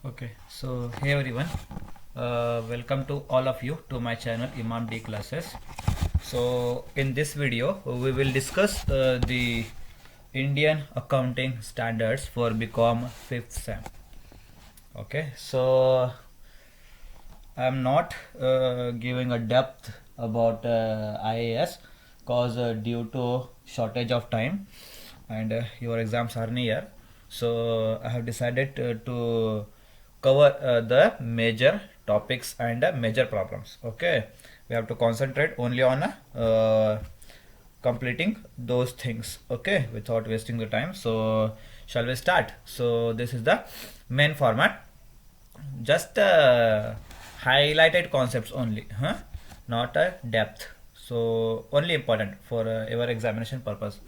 Okay, so hey everyone, welcome to all of you to my channel Imam D Classes. So in this video we will discuss the Indian accounting standards for BCom 5th sem. Okay, so I'm not giving a depth about IAS cause due to shortage of time and your exams are near, so I have decided to cover the major topics and major problems. Okay, we have to concentrate only on completing those things, okay, without wasting the time. So shall we start? So this is the main format, just highlighted concepts only, not a depth, so only important for your examination purpose.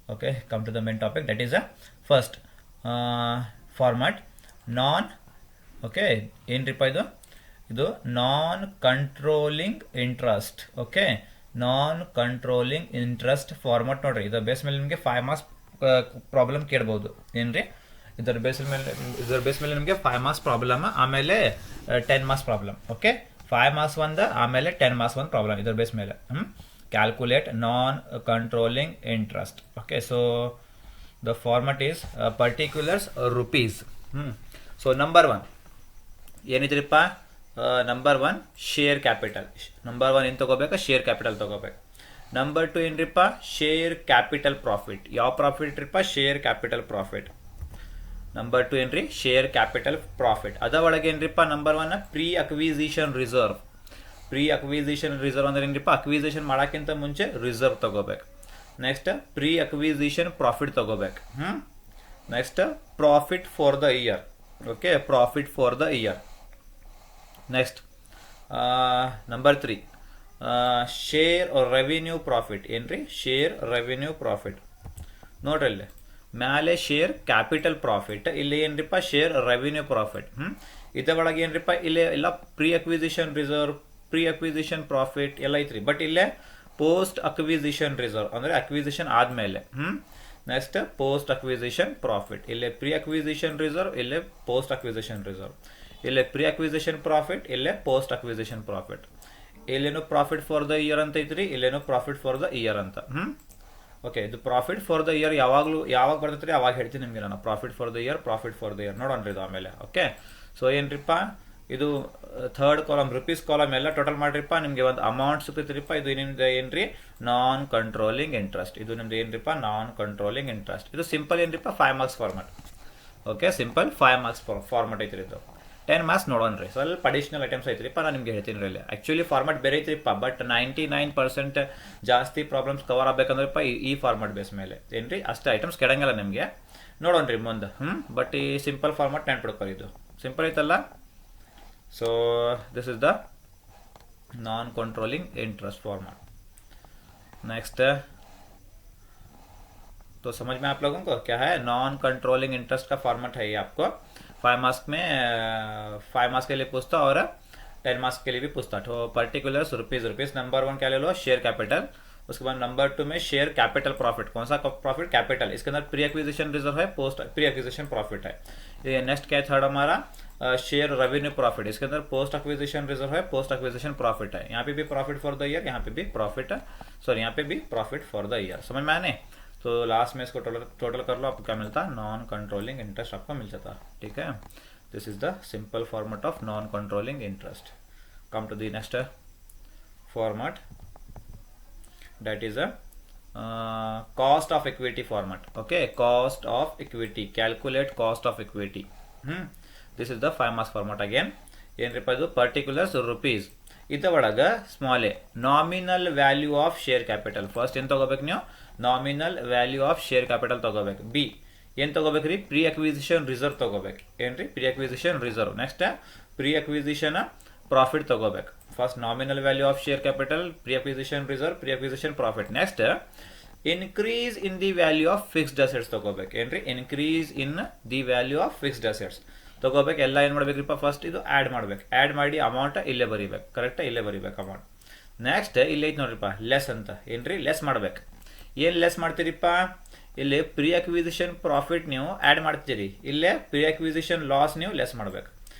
Okay, come to the main topic, that is a first format non. Okay, ಏನ್ರಿಪ್ಪ ಇದು ನಾನ್ controlling interest. Okay, ನಾನ್ controlling interest format ನೋಡ್ರಿ, ಇದರ base ಮೇಲೆ ನಿಮಗೆ 5 marks problem ಕೇಳ್ಬೋದು. ಏನ್ರಿ, ಇದರ base ಮೇಲೆ ನಿಮಗೆ 5 ಮಾರ್ಕ್ಸ್ ಪ್ರಾಬ್ಲಮ್, ಆಮೇಲೆ 10 ಮಾರ್ಕ್ಸ್ ಪ್ರಾಬ್ಲಮ್. ಓಕೆ, 5 ಮಾರ್ಕ್ಸ್ ಒಂದು, ಆಮೇಲೆ 10 ಮಾರ್ಕ್ಸ್ ಒಂದು ಪ್ರಾಬ್ಲಮ್ ಇದರ ಬೇಸ್ ಮೇಲೆ. Calculate non controlling interest. Okay, so the format is particulars rupees. So number 1 ಏನಿದ್ರಿಪ್ಪ, ನಂಬರ್ 1 ಶೇರ್ ಕ್ಯಾಪಿಟಲ್. ನಂಬರ್ 1 ಏನು ತಗೋಬೇಕು? ಶೇರ್ ಕ್ಯಾಪಿಟಲ್ ತಗೋಬೇಕು. ನಂಬರ್ 2 ಏನ್ರಿಪ್ಪ? Share capital profit. ಯಾವ ಪ್ರಾಫಿಟ್ ರೀಪ್ಪ? Share capital profit. ನಂಬರ್ 2 ಏನ್ರಿ? Share capital profit. ಅದ ಒಳಗೆ ಏನ್ರಿಪ್ಪ? Number 1 pre acquisition reserve. Pre acquisition reserve ಅಂದ್ರೆ ಏನ್ರಿಪ್ಪ? ಅಕ್ವಿಸಿಷನ್ ಮಾಡೋಕ್ಕಿಂತ ಮುಂಚೆ ರಿಸರ್ವ್ ತಗೋಬೇಕು. ನೆಕ್ಸ್ಟ್ ಪ್ರೀ ಅಕ್ವಿಸಿಷನ್ ಪ್ರಾಫಿಟ್ ತಗೋಬೇಕು. Next profit for the year. Okay, profit for the year. Next number 3 share revenue profit. ಏನ್ರಿ? Share revenue profit. ನೋಡ್ರಿ, ಇಲ್ಲಿ ಮ್ಯಾಲೆ ಶೇರ್ ಕ್ಯಾಪಿಟಲ್ ಪ್ರಾಫಿಟ್, ಇಲ್ಲಿ ಏನ್ರಿಪ್ಪ? Share revenue profit. ಇದ್ರ ಒಳಗೆ ಏನ್ರಿಪ್ಪ? ಇಲ್ಲಿ ಎಲ್ಲ pre acquisition reserve, pre acquisition profit ಎಲ್ಲ ಐತ್ರಿ. ಬಟ್ ಇಲ್ಲೇ ಪೋಸ್ಟ್ ಅಕ್ವಿಸಿಷನ್ ರಿಸರ್ವ್ ಅಂದ್ರೆ ಅಕ್ವಿಸಿಷನ್ ಆದ್ಮೇಲೆ. Next post acquisition profit. ಇಲ್ಲೇ ಪ್ರೀ ಅಕ್ವಿಸಿಷನ್ ರಿಸರ್ವ್, ಇಲ್ಲೇ ಪೋಸ್ಟ್ ಅಕ್ವಿಸಿಷನ್ ರಿಸರ್ವ್. ಇಲ್ಲೇ ಪ್ರೀ ಅಕ್ವಿಸಿಷನ್ ಪ್ರಾಫಿಟ್, ಇಲ್ಲೇ ಪೋಸ್ಟ್ ಅಕ್ವಿಸಿಷನ್ ಪ್ರಾಫಿಟ್. ಇಲ್ಲೇನು ಪ್ರಾಫಿಟ್ ಫಾರ್ ದ ಇಯರ್ ಅಂತ ಐತ್ರಿ, ಇಲ್ಲೇನು ಪ್ರಾಫಿಟ್ ಫಾರ್ ದ ಇಯರ್ ಅಂತ. ಓಕೆ, ಇದು ಪ್ರಾಫಿಟ್ ಫಾರ್ ದ ಇಯರ್ ಯಾವಾಗ ಬರ್ತೈತ್ರಿ ಅವಾಗ ಹೇಳ್ತೀನಿ ನಿಮ್ಗೆ ನಾನು. Profit for the year, profit for the year ನೋಡೋಣ್ರಿ ಇದು ಆಮೇಲೆ. ಓಕೆ, ಸೊ ಏನ್ರಿಪ್ಪ, ಇದು ಥರ್ಡ್ ಕಾಲಮ್ ರುಪೀಸ್ ಕಾಲಮ್ ಎಲ್ಲ ಟೋಟಲ್ ಮಾಡ್ರಿಪ್ಪ, ನಿಮ್ಗೆ ಒಂದು ಅಮೌಂಟ್ ಸಿಗ್ತೈತ್ರಿಪ್ಪ. ಇದು ನಿಮ್ದು ಏನ್ರಿ? Non controlling interest. ಇದು ನಿಮ್ದು ಏನ್ರಿಪ್ಪ? Non controlling interest. ಇದು ಸಿಂಪಲ್ ಏನ್ರಿಪ್ಪ? 5 marks format. Okay, simple 5 marks format ಐತ್ರಿ ಇದು. 10 ಮಾರ್ಕ್ಸ್ ನೋಡೋಣ್ರಿ. ಸ್ವಲ್ಪ ಅಡಿಷನಲ್ ಐಟಮ್ಸ್ ಐತ್ರಿಪ್ಪ, ನಾನು ನಿಮ್ಗೆ ಹೇಳ್ತೀನಿ ಇಲ್ಲಿ. ಆಕ್ಚುಲಿ ಫಾರ್ಮೆಟ್ ಬೇರೆ ಐತ್ರಿಪ್ಪ, ಬಟ್ 99% ಜಾಸ್ತಿ ಪ್ರಾಬ್ಲಮ್ಸ್ ಕವರ್ ಆಗ್ಬೇಕಂದ್ರಪ್ಪ ಈ ಫಾರ್ಮೆಟ್ ಬೇಸ್ ಮೇಲೆ ಏನ್ರಿ, ಅಷ್ಟೇ ಐಟಮ್ಸ್ ಕೆಡಂಗಿಲ್ಲ ನಿಮಗೆ. ನೋಡೋಣ್ರಿ ಮುಂದೆ. ಬಟ್ ಈ ಸಿಂಪಲ್ ಫಾರ್ಮೆಟ್ ನೆನ್ಪಿಡ್ಕೊ, ಇದು ಸಿಂಪಲ್ ಐತಲ್ಲ. So this is the non-controlling interest format. Next, तो समझ में आप लोगों को क्या है? नॉन कंट्रोलिंग इंटरेस्ट का फॉर्मेट है ये आपको 5 मार्क्स में 5 मार्क्स के लिए पूछता और 10 मार्क्स के लिए भी पूछता. तो पर्टिकुलर्स रुपीज. नंबर 1 क्या ले लो? Share capital. उसके बाद नंबर 2 में शेयर कैपिटल प्रॉफिट. कौन सा प्रॉफिट? कैपिटल. इसके अंदर प्री एक्विजिशन रिजर्व है, पोस्ट प्री एक्विजिशन प्रॉफिट है. ये नेक्स्ट क्या है? थर्ड हमारा शेयर रेवेन्यू प्रॉफिट. इसके अंदर पोस्ट एक्विजिशन रिजर्व है, पोस्ट एक्विजिशन प्रॉफिट है. यहाँ पे भी प्रॉफिट फॉर द ईयर, यहाँ पे भी प्रॉफिट, सॉरी यहाँ पे भी प्रॉफिट फॉर द ईयर. समझ में आने? तो लास्ट में इसको टोटल कर लो, आपको क्या मिलता? नॉन कंट्रोलिंग इंटरेस्ट आपको मिल जाता. ठीक है, this is the simple format of non controlling interest. Come to the next format, that is a cost of equity format. Okay, cost of equity. Calculate cost of equity. This is the 5 marks format again. ಏನ್ರಿಪ್ಪ ಇದು? Particulars rupees. ಇದ ಒಳಗ small a nominal value of share capital. First ಏನ್ ತಗೋಬೇಕು ನೀವು? Nominal value of share capital ತಗೋಬೇಕು. B ಏನ್ ತಗೋಬೇಕ್ರಿ? ಪ್ರೀ ಅಕ್ವಿಸಿಷನ್ ರಿಸರ್ವ್ ತಗೋಬೇಕು. ಏನ್ರಿ? Pre acquisition reserve. Next pre acquisition profit ತಗೋಬೇಕು. First nominal value of share capital, pre acquisition reserve, pre acquisition profit. Next increase in the value of fixed assets ತಗೋಬೇಕು. ಏನ್ರಿ? Increase in the value of fixed assets ತಗೋಬೇಕು. ಎಲ್ಲ ಏನ್ ಮಾಡ್ಬೇಕ್ರಿಪ್ಪ? First ಇದು add ಮಾಡ್ಬೇಕು. Add ಮಾಡಿ amount ಇಲ್ಲೇ ಬರೀಬೇಕು. ಕರೆಕ್ಟ್? ಇಲ್ಲೇ ಬರೀಬೇಕು ಅಮೌಂಟ್. ನೆಕ್ಸ್ಟ್ ಇಲ್ಲಿ ಐತ್ ನೋಡ್ರಿಪ್ಪ ಲೆಸ್ ಅಂತ. ಏನ್ರಿ? ಲೆಸ್ ಮಾಡ್ಬೇಕು. ಏನ್ ಲೆಸ್ ಮಾಡ್ತೀರಿಪ್ಪ? ಇಲ್ಲಿ ಪ್ರೀ ಅಕ್ವಿಸಿಷನ್ ಪ್ರಾಫಿಟ್ ನೀವು ಆ್ಯಡ್ ಮಾಡ್ತೀರಿ, ಇಲ್ಲೇ ಪ್ರೀ ಅಕ್ವಿಸಿಷನ್ ಲಾಸ್ ನೀವು ಲೆಸ್ ಮಾಡ್ಬೇಕು.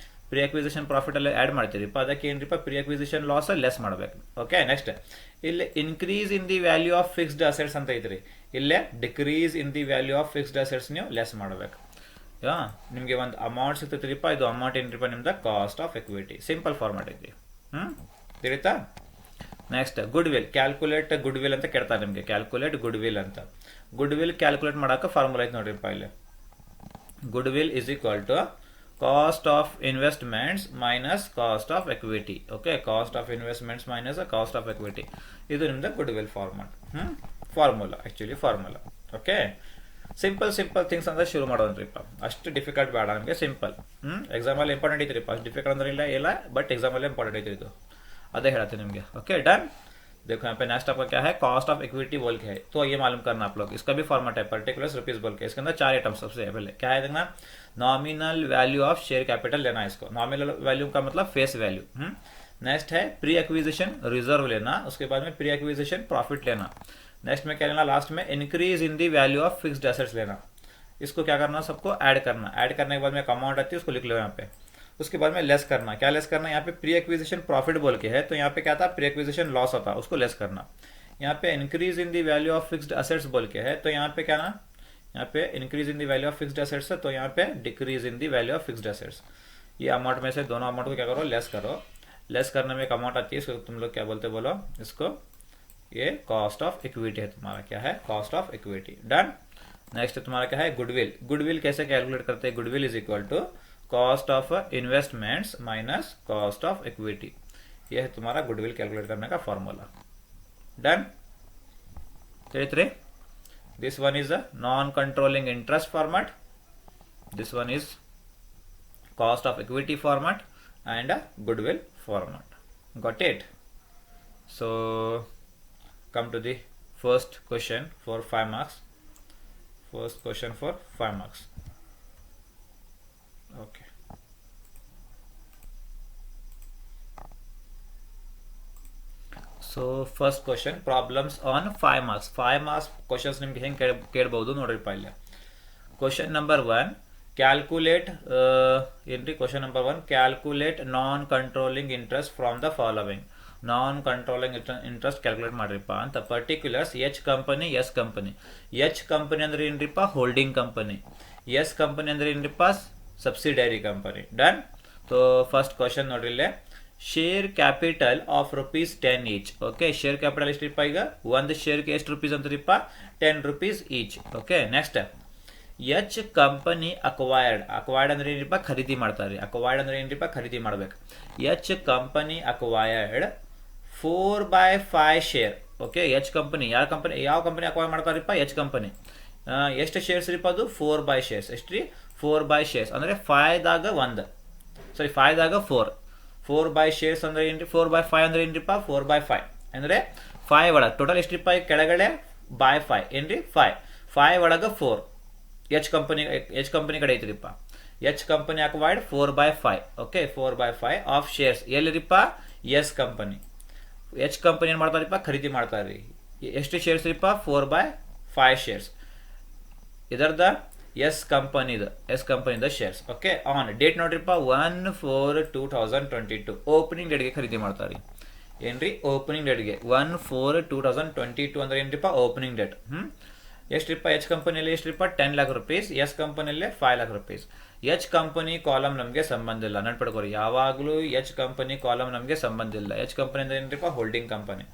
ಪ್ರೀ ಅಕ್ವಿಸಿಷನ್ ಪ್ರಾಫಿಟ್ ಅಲ್ಲಿ ಆ್ಯಡ್ ಮಾಡ್ತೀರಿಪ್ಪ, ಅದಕ್ಕೆ ಏನ್ರಿಪ್ಪ ಪ್ರೀ ಅಕ್ವಿಸಿಷನ್ ಲಾಸ್ ಲೆಸ್ ಮಾಡ್ಬೇಕು. ಓಕೆ, ನೆಕ್ಸ್ಟ್ ಇಲ್ಲಿ increase in the value of fixed assets ಅಂತ ಐತ್ರಿ, ಇಲ್ಲೇ decrease in the value of fixed assets ನೀವು ಲೆಸ್ ಮಾಡಬೇಕು. ನಿಮಗೆ ಒಂದು ಅಮೌಂಟ್ ಸಿಗ್ತೈತಿರಿಪ್ಪ, ಇದು ಅಮೌಂಟ್ ಏನ್ರಿಪ್ಪ ನಿಮ್ದು cost of equity. Simple format ಐತಿ. ತಿಳಿತಾ? Next good will, calculate goodwill ಅಂತ ಕೇಳ್ತಾರೆ ನಿಮಗೆ. ಕ್ಯಾಲ್ಕುಲೇಟ್ ಗುಡ್ ವಿಲ್ ಅಂತ, ಗುಡ್ ವಿಲ್ ಕ್ಯಾಲ್ಕುಲೇಟ್ ಮಾಡಕ್ಕೆ ಫಾರ್ಮುಲಾ ಐತೆ ನೋಡ್ರಿಪ್ಪ ಇಲ್ಲಿ. Goodwill is equal to cost of investments minus cost of equity. Okay, cost of investments minus cost of equity, ಇದು ನಿಮ್ದು goodwill format. Formula, actually formula. Okay, simple things ಅಂದ್ರೆ ಶುರು ಮಾಡೋದ್ರಿಪ್ಪ, ಅಷ್ಟು difficult ಬೇಡ ನಮಗೆ, ಸಿಂಪಲ್. ಎಕ್ಸಾಮಲ್ಲಿ important ಐತ್ರಿಪ್ಪ, ಅಷ್ಟು difficult ಅಂದ್ರೆ ಇಲ್ಲ, ಬಟ್ ಎಕ್ಸಾಮಲ್ಲಿ ಇಂಪಾರ್ಟೆಂಟ್ ಐತ್ರಿ ಇದು, अदे हेड़ाते निम्गे. Okay, done. देखो यहाँ पे नेक्स्ट आपका क्या है, कॉस्ट ऑफ इक्विटी बोल के है, तो ये मालूम करना आप लोग. इसका भी फॉर्मेट है पर्टिकुलर्स रुपीज बोल के. इसके अंदर 4 आइटम सबसे पहले क्या है देखना, nominal value of share capital लेना है इसको. नॉमिनल वैल्यू का मतलब फेस वैल्यू. नेक्स्ट है प्री एक्विजिशन रिजर्व लेना, उसके बाद में प्री एक्विजिशन प्रॉफिट लेना. नेक्स्ट में क्या लेना, लास्ट में increase in the value of fixed assets लेना. इसको क्या करना, सबको ऐड करना. ऐड करने के बाद में एक अमाउंट आती है, उसको लिख लो यहाँ पे. उसके बाद में लेस करना. क्या लेस करना, यहाँ पे प्री एक्विजिशन प्रॉफिट बोल के है, तो यहाँ पे क्या था, प्री एक्विजिशन लॉस होता, उसको लेस करना. यहाँ पे increase in the value of fixed assets बोल के है, तो यहाँ पे क्या ना, यहाँ पे increase in the value of fixed assets है, तो यहाँ पे decrease in the value of fixed assets. ये अमाउंट में से दोनों अमाउंट को क्या करो, लेस करो. लेस करने में एक अमाउंट आती है, इसको तुम लोग क्या बोलते बोलो, इसको ये कॉस्ट ऑफ इक्विटी है तुम्हारा. क्या है, cost of equity. Done. Next तुम्हारा क्या है, गुडविल. गुडविल कैसे कैलकुलेट करते हैं, goodwill is equal to cost of investments minus cost of equity. यह है तुम्हारा गुडविल कैलकुलेट करने का formula. Done. This one is a non controlling interest format, this one is cost of equity format and a goodwill format. Got it? So come to the first question for 5 marks. First question for 5 marks. Okay. So first question, problems on 5 marks. 5 marks questions ನಿಮಗೆ ಹೆಂಗೆ ಕೇಳಬಹುದು ನೋಡ್ರಿಪ್ಪ ಇಲ್ಲಿ. Question number 1, calculate ಏನ್ರಿ, question number 1, calculate non controlling interest from the following. Non controlling interest calculate ಮಾಡ್ರಿಪ್ಪ ಅಂತ. Particulars H company, S company. H company ಅಂದ್ರೆ ಏನ್ರಿಪ್ಪ, holding company. S company ಅಂದ್ರೆ ಏನ್ರಿಪ್ಪ, subsidiary company. Done. So first question ನೋಡ್ರಿ ಇಲ್ಲೇ, share capital of ₹10 each. Okay, share capital ಎಷ್ಟಿಪ್ಪ, ಈಗ ಒಂದು ಶೇರ್ಗೆ ಎಷ್ಟು ರುಪೀಸ್ ಅಂತಾರಿಪ್ಪ, ₹10 each. Okay, next H company acquired. Acquired ಅಂದ್ರೆ ಏನ್ರಿಪ್ಪ, ಖರೀದಿ ಮಾಡ್ತಾರೆ. ಅಕ್ವೈರ್ಡ್ ಅಂದ್ರೆ ಏನ್ರಿಪ್ಪ, ಖರೀದಿ ಮಾಡ್ಬೇಕು. H company acquired 4/5 share. Okay, H company ಯಾವ ಕಂಪನಿ ಅಕ್ವೈರ್ ಮಾಡ್ತಾರಿಪ್ಪ, ಎಚ್ ಕಂಪನಿ. ಎಷ್ಟು ಶೇರ್ಸ್ ರೀಪ್ಪ, ಅದು 4/5 ಶೇರ್ಸ್. ಎಷ್ಟ್ರಿ, 4/5 ಶೇರ್ಸ್ ಅಂದ್ರೆ 5ದಾಗ 1, ಸಾರಿ 5ದಾಗ 4. 4/5 ಶೇರ್ಸ್ ಅಂದ್ರೆ ಏನ್ರಿ, 4/5 ಅಂದ್ರೆ ಏನ್ರಿಪ್ಪ, 4/5 ಅಂದ್ರೆ 5 ಒಳಗೆ ಟೋಟಲ್ ಎಷ್ಟ್ರಿಪ್ಪ, ಕೆಳಗಡೆ by 5 ಏನ್ರಿ, 5 ಒಳಗೆ 4. ಎಚ್ ಕಂಪನಿ ಕಡೆ ಐತ್ರಿಪ್ಪ. H company acquired 4/5. Okay, 4/5 of shares ಎಲ್ಲಿರಿಪ್ಪ, ಎಸ್ ಕಂಪನಿ. ಎಚ್ ಕಂಪನಿ ಏನ್ ಮಾಡ್ತಾರಿಪ್ಪ, ಖರೀದಿ ಮಾಡ್ತಾರ್ರಿ. ಎಷ್ಟು ಶೇರ್ಸ್ ರೀಪ್ಪ, 4/5 ಶೇರ್ಸ್. ಇದರ್ದ ಎಸ್ ಕಂಪನಿದ ಶೇರ್ಸ್. ಓಕೆ, ಆನ್ ಡೇಟ್ ನೋಡ್ರಿಪ್ಪ 1/4/2022 ಓಪನಿಂಗ್ ಡೇಟ್ಗೆ ಖರೀದಿ ಮಾಡ್ತಾರಿ. ಏನ್ರಿ, ಓಪನಿಂಗ್ ಡೇಟ್ಗೆ 1/4/2022 ಅಂದ್ರೆ ಏನ್ರಿಪ್ಪ, ಓಪನಿಂಗ್ ಡೇಟ್. ಎಷ್ಟ್ರಿಪ್ಪ, ಎಚ್ ಕಂಪನಿಯಲ್ಲಿ ಎಷ್ಟ್ರಿಪ್ಪ, 10 lakh rupees. ಎಸ್ ಕಂಪನಿಯಲ್ಲಿ 5 lakh rupees. H company column ನಮಗೆ ಸಂಬಂಧ ಇಲ್ಲ, ನೆನ್ಪಿಟ್ಕೋರಿ. ಯಾವಾಗಲೂ ಎಚ್ ಕಂಪನಿ ಕಾಲಮ್ ನಮಗೆ ಸಂಬಂಧ ಇಲ್ಲ. ಎಚ್ ಕಂಪನಿ ಅಂದ್ರೆ ಏನ್ರಿಪ್ಪ, holding company.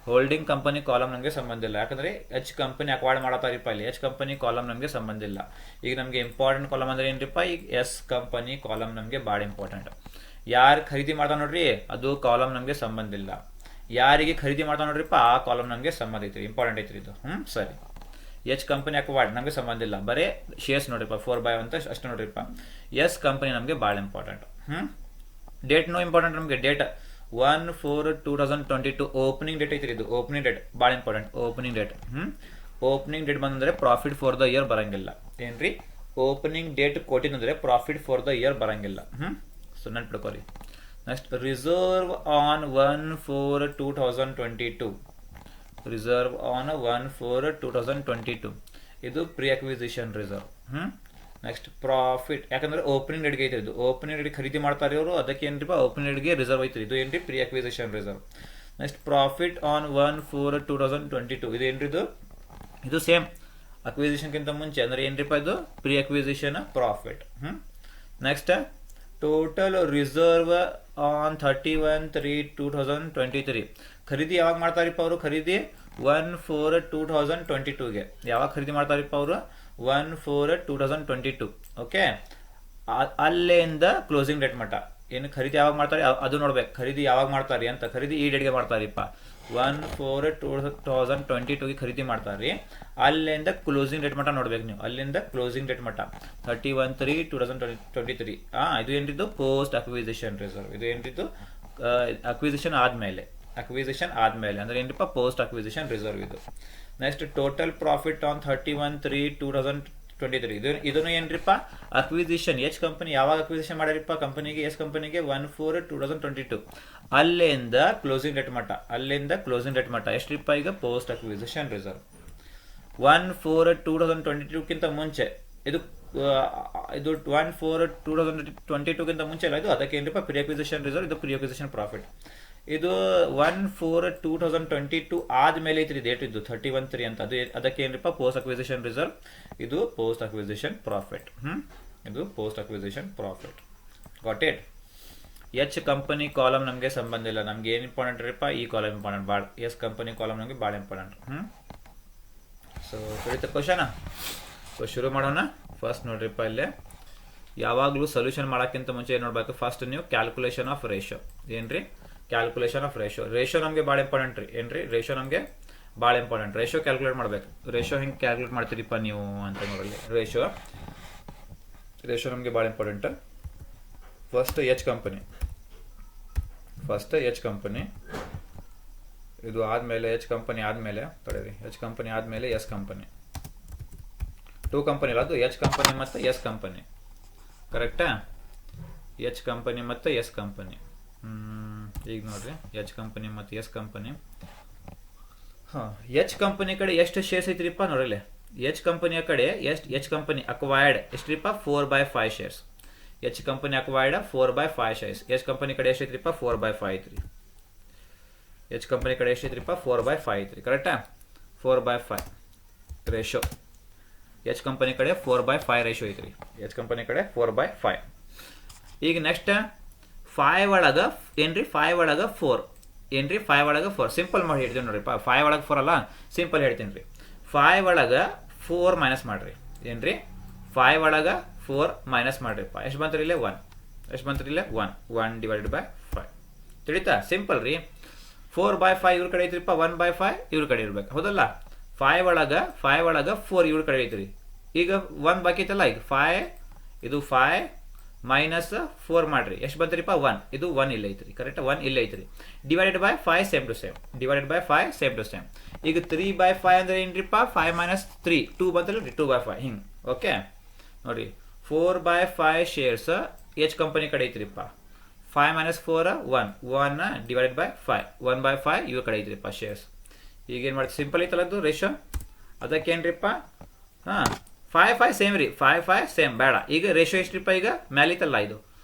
Holding company column ನಮಗೆ ಸಂಬಂಧ ಇಲ್ಲ, ಯಾಕಂದ್ರೆ ಎಚ್ ಕಂಪನಿ ಅಕ್ವೈರ್ಡ್ ಮಾಡತಾರಿಪ್ಪ ಇಲ್ಲಿ. ಎಚ್ ಕಂಪನಿ ಕಾಲಮ್ ನಮಗೆ ಸಂಬಂಧ ಇಲ್ಲ. ಈಗ ನಮಗೆ ಇಂಪಾರ್ಟೆಂಟ್ ಕಾಲಮ್ ಅಂದ್ರೆ ಏನ್ರಿಪ್ಪ, ಈಗ ಎಸ್ ಕಂಪನಿ ಕಾಲಮ್ ನಮಗೆ ಭಾಳ ಇಂಪಾರ್ಟೆಂಟ್. ಯಾರು ಖರೀದಿ ಮಾಡ್ತಾ ನೋಡ್ರಿ, ಅದು ಕಾಲಮ್ ನಮಗೆ ಸಂಬಂಧ ಇಲ್ಲ. ಯಾರಿಗೆ ಖರೀದಿ ಮಾಡ್ತಾ ನೋಡ್ರಿಪ್ಪ, ಆ ಕಾಲಮ್ ನಮಗೆ ಸಂಬಂಧ ಐತ್ರಿ, ಇಂಪಾರ್ಟೆಂಟ್ ಐತ್ರಿ ಇದು. ಸರಿ, ಎಚ್ ಕಂಪನಿ ಅಕ್ವೈರ್ಡ್ ನಮಗೆ ಸಂಬಂಧ ಇಲ್ಲ, ಬರೀ ಶೇರ್ಸ್ ನೋಡ್ರಿಪ್ಪ 4/5 ಅಂತ ಅಷ್ಟು ನೋಡ್ರಿಪ್ಪ. ಎಸ್ ಕಂಪನಿ ನಮಗೆ ಭಾಳ ಇಂಪಾರ್ಟೆಂಟ್. ಡೇಟ್ ನೋ ಇಂಪಾರ್ಟೆಂಟ್ ನಮಗೆ. ಡೇಟ್ 1/4/2022 ಓಪನಿಂಗ್ ಡೇಟ್ ಐತ್ರಿ ಇದು. ಓಪನಿಂಗ್ ಡೇಟ್ ಭಾಳ important. Opening date opening date ಬಂದ್ರೆ ಪ್ರಾಫಿಟ್ ಫಾರ್ ದ ಇಯರ್ ಬರಂಗಿಲ್ಲ. ಏನ್ರಿ, ಓಪನಿಂಗ್ ಡೇಟ್ ಕೊಟ್ಟಿನಂದ್ರೆ ಪ್ರಾಫಿಟ್ ಫಾರ್ ದ ಇಯರ್ ಬರಂಗಿಲ್ಲ. ಸೊ ನೆನ್ಪಿಡ್ಕೋರಿ. Next, reserve on 1/4/2022. Reserve on 1/4/2022 ಇದು pre acquisition reserve. Next profit, ಯಾಕಂದ್ರೆ ಓಪನಿಂಗ್ ರೇಟ್ಗೆ ಐತೆ ಇದು. ಓಪನಿಂಗ್ ರೇಟ್ ಖರೀದಿ ಮಾಡ್ತಾರೆ ಇವರು, ಅದಕ್ಕೆ ಏನ್ರಿಪ್ಪ ಓಪನಿಂಗ್ ರೇಟ್ಗೆ ರಿಸರ್ವ್ ಐತ್ರಿ. ಇದು ಏನ್ರಿ pre acquisition reserve. Next profit on 1/4/2022, ಇದು ಏನ್ರಿ ಇದು ಸೇಮ್ ಅಕ್ವಿಸಿಷನ್ಗಿಂತ ಮುಂಚೆ ಅಂದ್ರೆ ಏನ್ರಿಪ್ಪ ಇದು pre acquisition profit. Next total reserve on 31/3/2023, ಖರೀದಿ ಯಾವಾಗ ಮಾಡ್ತಾರಿಪ್ಪ ಅವರು? ಖರೀದಿ 1/4/2022ಗೆ ಯಾವಾಗ ಖರೀದಿ ಮಾಡ್ತಾರಿಪ್ಪ ಅವರು? 1/4/2022. ಓಕೆ, ಅಲ್ಲಿಂದ ಕ್ಲೋಸಿಂಗ್ ಡೇಟ್ ಮಟ್ಟ ಏನು ಖರೀದಿ ಯಾವಾಗ ಮಾಡ್ತಾರೆ ಅದು ನೋಡ್ಬೇಕು. ಖರೀದಿ ಯಾವಾಗ ಮಾಡ್ತಾರೆ ಅಂತ, ಖರೀದಿ ಈ ಡೇಟ್ಗೆ ಮಾಡ್ತಾರಿಪ್ಪ 1/4/2022ಗೆ ಖರೀದಿ ಮಾಡ್ತಾರ್ರಿ. ಅಲ್ಲಿಂದ ಕ್ಲೋಸಿಂಗ್ ಡೇಟ್ ಮಟ್ಟ ನೋಡ್ಬೇಕು ನೀವು. ಅಲ್ಲಿಂದ ಕ್ಲೋಸಿಂಗ್ ಡೇಟ್ ಮಟ್ಟ 31/3/2023. ಇದು ಏನಿದ್ದು ಪೋಸ್ಟ್ ಅಕ್ವಿಸಿಷನ್ ರಿಸರ್ವ್. ಇದು ಏನಿದ್ದು ಅಕ್ವಿಸಿಷನ್ ಆದ್ಮೇಲೆ ಅಂದ್ರೆ ಏನಿಪ್ಪ ಪೋಸ್ಟ್ ಅಕ್ವಿಸಿಷನ್ ರಿಸರ್ವ್ ಇದು. ನೆಕ್ಸ್ಟ್ ಟೋಟಲ್ ಪ್ರಾಫಿಟ್ ಆನ್ 31/3/2023, ಇದನ್ನು ಏನ್ರಿಪ್ಪ ಅಕ್ವಿಸಿಷನ್. ಎಚ್ ಕಂಪನಿ ಯಾವಾಗ ಅಕ್ವಿಸಿಷನ್ ಮಾಡ್ಯಾರಿಪ್ಪ ಕಂಪನಿಗೆ? ಎಸ್ ಕಂಪನಿಗೆ 1/4/2022. ಅಲ್ಲಿಂದ ಕ್ಲೋಸಿಂಗ್ ಡೇಟ್ ಮಟ್ಟ ಎಷ್ಟ್ರಿಪ್ಪ ಈಗ ಪೋಸ್ಟ್ ಅಕ್ವಿಸಿಷನ್ ರಿಸರ್ವ್. 1/4/2022ಗಿಂತ ಮುಂಚೆ ಇದು 1/4/2022ಗಿಂತ ಮುಂಚೆ ಅಲ್ಲ ಇದು, ಅದಕ್ಕೆ ಏನ್ರಿಪ್ಪ ಪ್ರೀ ಅಕ್ವಿಸಿಷನ್ ರಿಸರ್ವ್, ಇದು ಪ್ರೀ ಅಕ್ವಿಸಿಷನ್ ಪ್ರಾಫಿಟ್. ಇದು 1/4/2022 ಆದ್ಮೇಲೆ ಐತ್ರಿ ಡೇಟ್ ಇದು 31/3 ಅಂತ. ಅದಕ್ಕೆ ಏನ್ರಿಪ್ಪ ಪೋಸ್ಟ್ ಅಕ್ವಿಸಿಷನ್ ರಿಸರ್ವ್, ಇದು ಪೋಸ್ಟ್ ಅಕ್ವಿಸಿಷನ್ ಪ್ರಾಫಿಟ್. ಇದು post acquisition profit. Got it? H company column ನಮಗೆ ಸಂಬಂಧ ಇಲ್ಲ, ನಮ್ಗೆ ಏನ್ ಇಂಪಾರ್ಟೆಂಟ್ ರೀಪ್ಪ ಈ ಕಾಲಮ್ ಇಂಪಾರ್ಟೆಂಟ್ ಭಾಳ. ಎಸ್ ಕಂಪನಿ ಕಾಲಮ್ ನಮಗೆ ಭಾಳ ಇಂಪಾರ್ಟೆಂಟ್. ಸೊ ತಿಳಿತ ಕ್ವಶನ್. ಸೊ ಶುರು ಮಾಡೋಣ. ಫಸ್ಟ್ ನೋಡ್ರಿಪ್ಪ ಇಲ್ಲೇ ಯಾವಾಗಲೂ ಸೊಲ್ಯೂಷನ್ ಮಾಡೋಕ್ಕಿಂತ ಮುಂಚೆ ಏನು ನೋಡ್ಬೇಕು? ಫಸ್ಟ್ ನೀವು ಕ್ಯಾಲ್ಕುಲೇಷನ್ ಆಫ್ ರೇಷಿಯೋ. ಏನ್ರಿ ಕ್ಯಾಲ್ಕುಲೇಷನ್ ಆಫ್ ರೇಷಿಯೋ ನಮಗೆ ಭಾಳ ಇಂಪಾರ್ಟೆಂಟ್ ರೀ. ಏನ್ರಿ ರೇಷಿಯೋ ನಮಗೆ ಭಾಳ ಇಂಪಾರ್ಟೆಂಟ್. ರೇಷಿಯೋ ಕ್ಯಾಲ್ಕುಲೇಟ್ ಮಾಡ್ಬೇಕು. ರೇಷಿಯೋ ಹೆಂಗೆ ಕ್ಯಾಲ್ಕುಲೇಟ್ ಮಾಡ್ತೀರಿಪ್ಪ ನೀವು ಅಂತ ನೋಡಲಿ. ರೇಷಿಯೋ ನಮಗೆ ಭಾಳ ಇಂಪಾರ್ಟೆಂಟ್. ಫಸ್ಟ್ ಎಚ್ ಕಂಪನಿ ಇದು ಆದ್ಮೇಲೆ ಎಚ್ ಕಂಪನಿ ಆದ್ಮೇಲೆ ತಡೀರಿ, ಎಚ್ ಕಂಪನಿ ಆದ್ಮೇಲೆ ಎಸ್ ಕಂಪನಿ. 2 ಕಂಪನಿ ಇಲ್ಲ, ಅದು ಎಚ್ ಕಂಪನಿ ಮತ್ತು ಎಸ್ ಕಂಪನಿ. ಕರೆಕ್ಟಾ? ಎಚ್ ಕಂಪನಿ ಮತ್ತು ಎಸ್ ಕಂಪನಿ. ಈಗ ನೋಡ್ರಿ ಎಚ್ ಕಂಪನಿ ಮತ್ತು ಎಸ್ ಕಂಪನಿ. ಎಚ್ ಕಂಪನಿ ಕಡೆ ಎಷ್ಟು ಶೇರ್ಸ್ ಐತ್ರಿಪ್ಪ ನೋಡಲಿ. ಎಚ್ ಕಂಪನಿಯ ಕಡೆ ಎಚ್ ಕಂಪನಿ ಅಕ್ವೈರ್ಡ್ ಎಷ್ಟ್ರಿಪ್ಪ 4/5 shares. H company acquired 4/5 shares. H company ಕಡೆ ಎಷ್ಟು ಐತ್ರಿಪ್ಪ 4/5 ಐತ್ರಿ. ಎಚ್ ಕಂಪನಿ ಕಡೆ ಎಷ್ಟು ಐತ್ರಿಪ್ಪ 4/5 ಐತ್ರಿ. ಕರೆಕ್ಟಾ? 4/5 ರೇಷೋ. ಎಚ್ ಕಂಪನಿ ಕಡೆ 4/5 ರೇಷೋ ಐತ್ರಿ. ಎಚ್ ಕಂಪನಿ ಕಡೆ 4/5. ಈಗ ನೆಕ್ಸ್ಟ್ 5 ಒಳಗ ಏನ್ರಿ 5 ಒಳಗ 4 ಏನ್ರಿ 5 ಒಳಗ 4 ಸಿಂಪಲ್ ಮಾಡಿ ಹೇಳ್ತೀನಿ ನೋಡ್ರಿ. 5 ಒಳಗ 4 ಅಲ್ಲ, ಸಿಂಪಲ್ ಹೇಳ್ತೀನಿ ರೀ. 5 ಒಳಗ 4 ಮೈನಸ್ ಮಾಡ್ರಿ. ಏನ್ರಿ 5 ಒಳಗ 4 ಮೈನಸ್ ಮಾಡ್ರಿಪ್ಪ. ಎಷ್ಟು ಬಂತ್ರಿ ಇಲ್ಲೇ 1. ಎಷ್ಟು ಬಂತ್ರಿ ಇಲ್ಲೇ 1/5 ತಿಳಿತಾ? ಸಿಂಪಲ್ ರೀ. 4/5 ಇವ್ರ ಕಡೆ ಐತ್ರಿಪ್ಪ, 1/5 ಇವ್ರ ಕಡೆ ಇರ್ಬೇಕು. ಹೌದಲ್ಲ? 5 ಒಳಗ 4 ಇವ್ರ ಕಡೆ ಐತ್ರಿ. ಈಗ 1 ಬಾಕಿ ಐತಲ್ಲ. ಈಗ 5 ಇದು 5 ಮೈನಸ್ 4 ಮಾಡ್ರಿ. ಎಷ್ಟು ಬಂತ್ರಿಪ್ಪ 1. ಇದು 1 ಇಲ್ಲ ಐತ್ರಿ. ಕರೆಕ್ಟ್? 1 ಇಲ್ಲ ಐತ್ರಿ. Divided by 5 same to same. ಈಗ 3/5 ಅಂದ್ರೆ ಏನ್ರಿಪ್ಪ 5 ಮೈನಸ್ 3 2 ಬಂತಲ್ಲ 2/5 ಹಿಂಗ್. ಓಕೆ ನೋಡ್ರಿ 4/5 ಶೇರ್ಸ್ ಎಚ್ ಕಂಪನಿ ಕಡೆ ಐತ್ರಿಪ್ಪ. 5 ಮೈನಸ್ 4 1 ಡಿವೈಡೆಡ್ ಬೈ 5 1/5 ಇವ್ರ ಕಡೆ ಐತ್ರಿಪ್ಪ ಶೇರ್ಸ್. ಈಗ ಏನ್ ಮಾಡ್ತೀವಿ? ಸಿಂಪಲ್ ಐತಲ್ಲ ಅದು ರೇಷೋ. ಅದಕ್ಕೆ ಏನ್ರಿಪ್ಪ 5/5 ಸೇಮ್ ರೀ. 5/5 ಸೇಮ್ ಬೇಡ. ಈಗ ರೇಷೋ ಎಷ್ಟ್ರಿಪ್ಪ? ಈಗ ಮ್ಯಾಲಿತಲ್ಲ ಇದು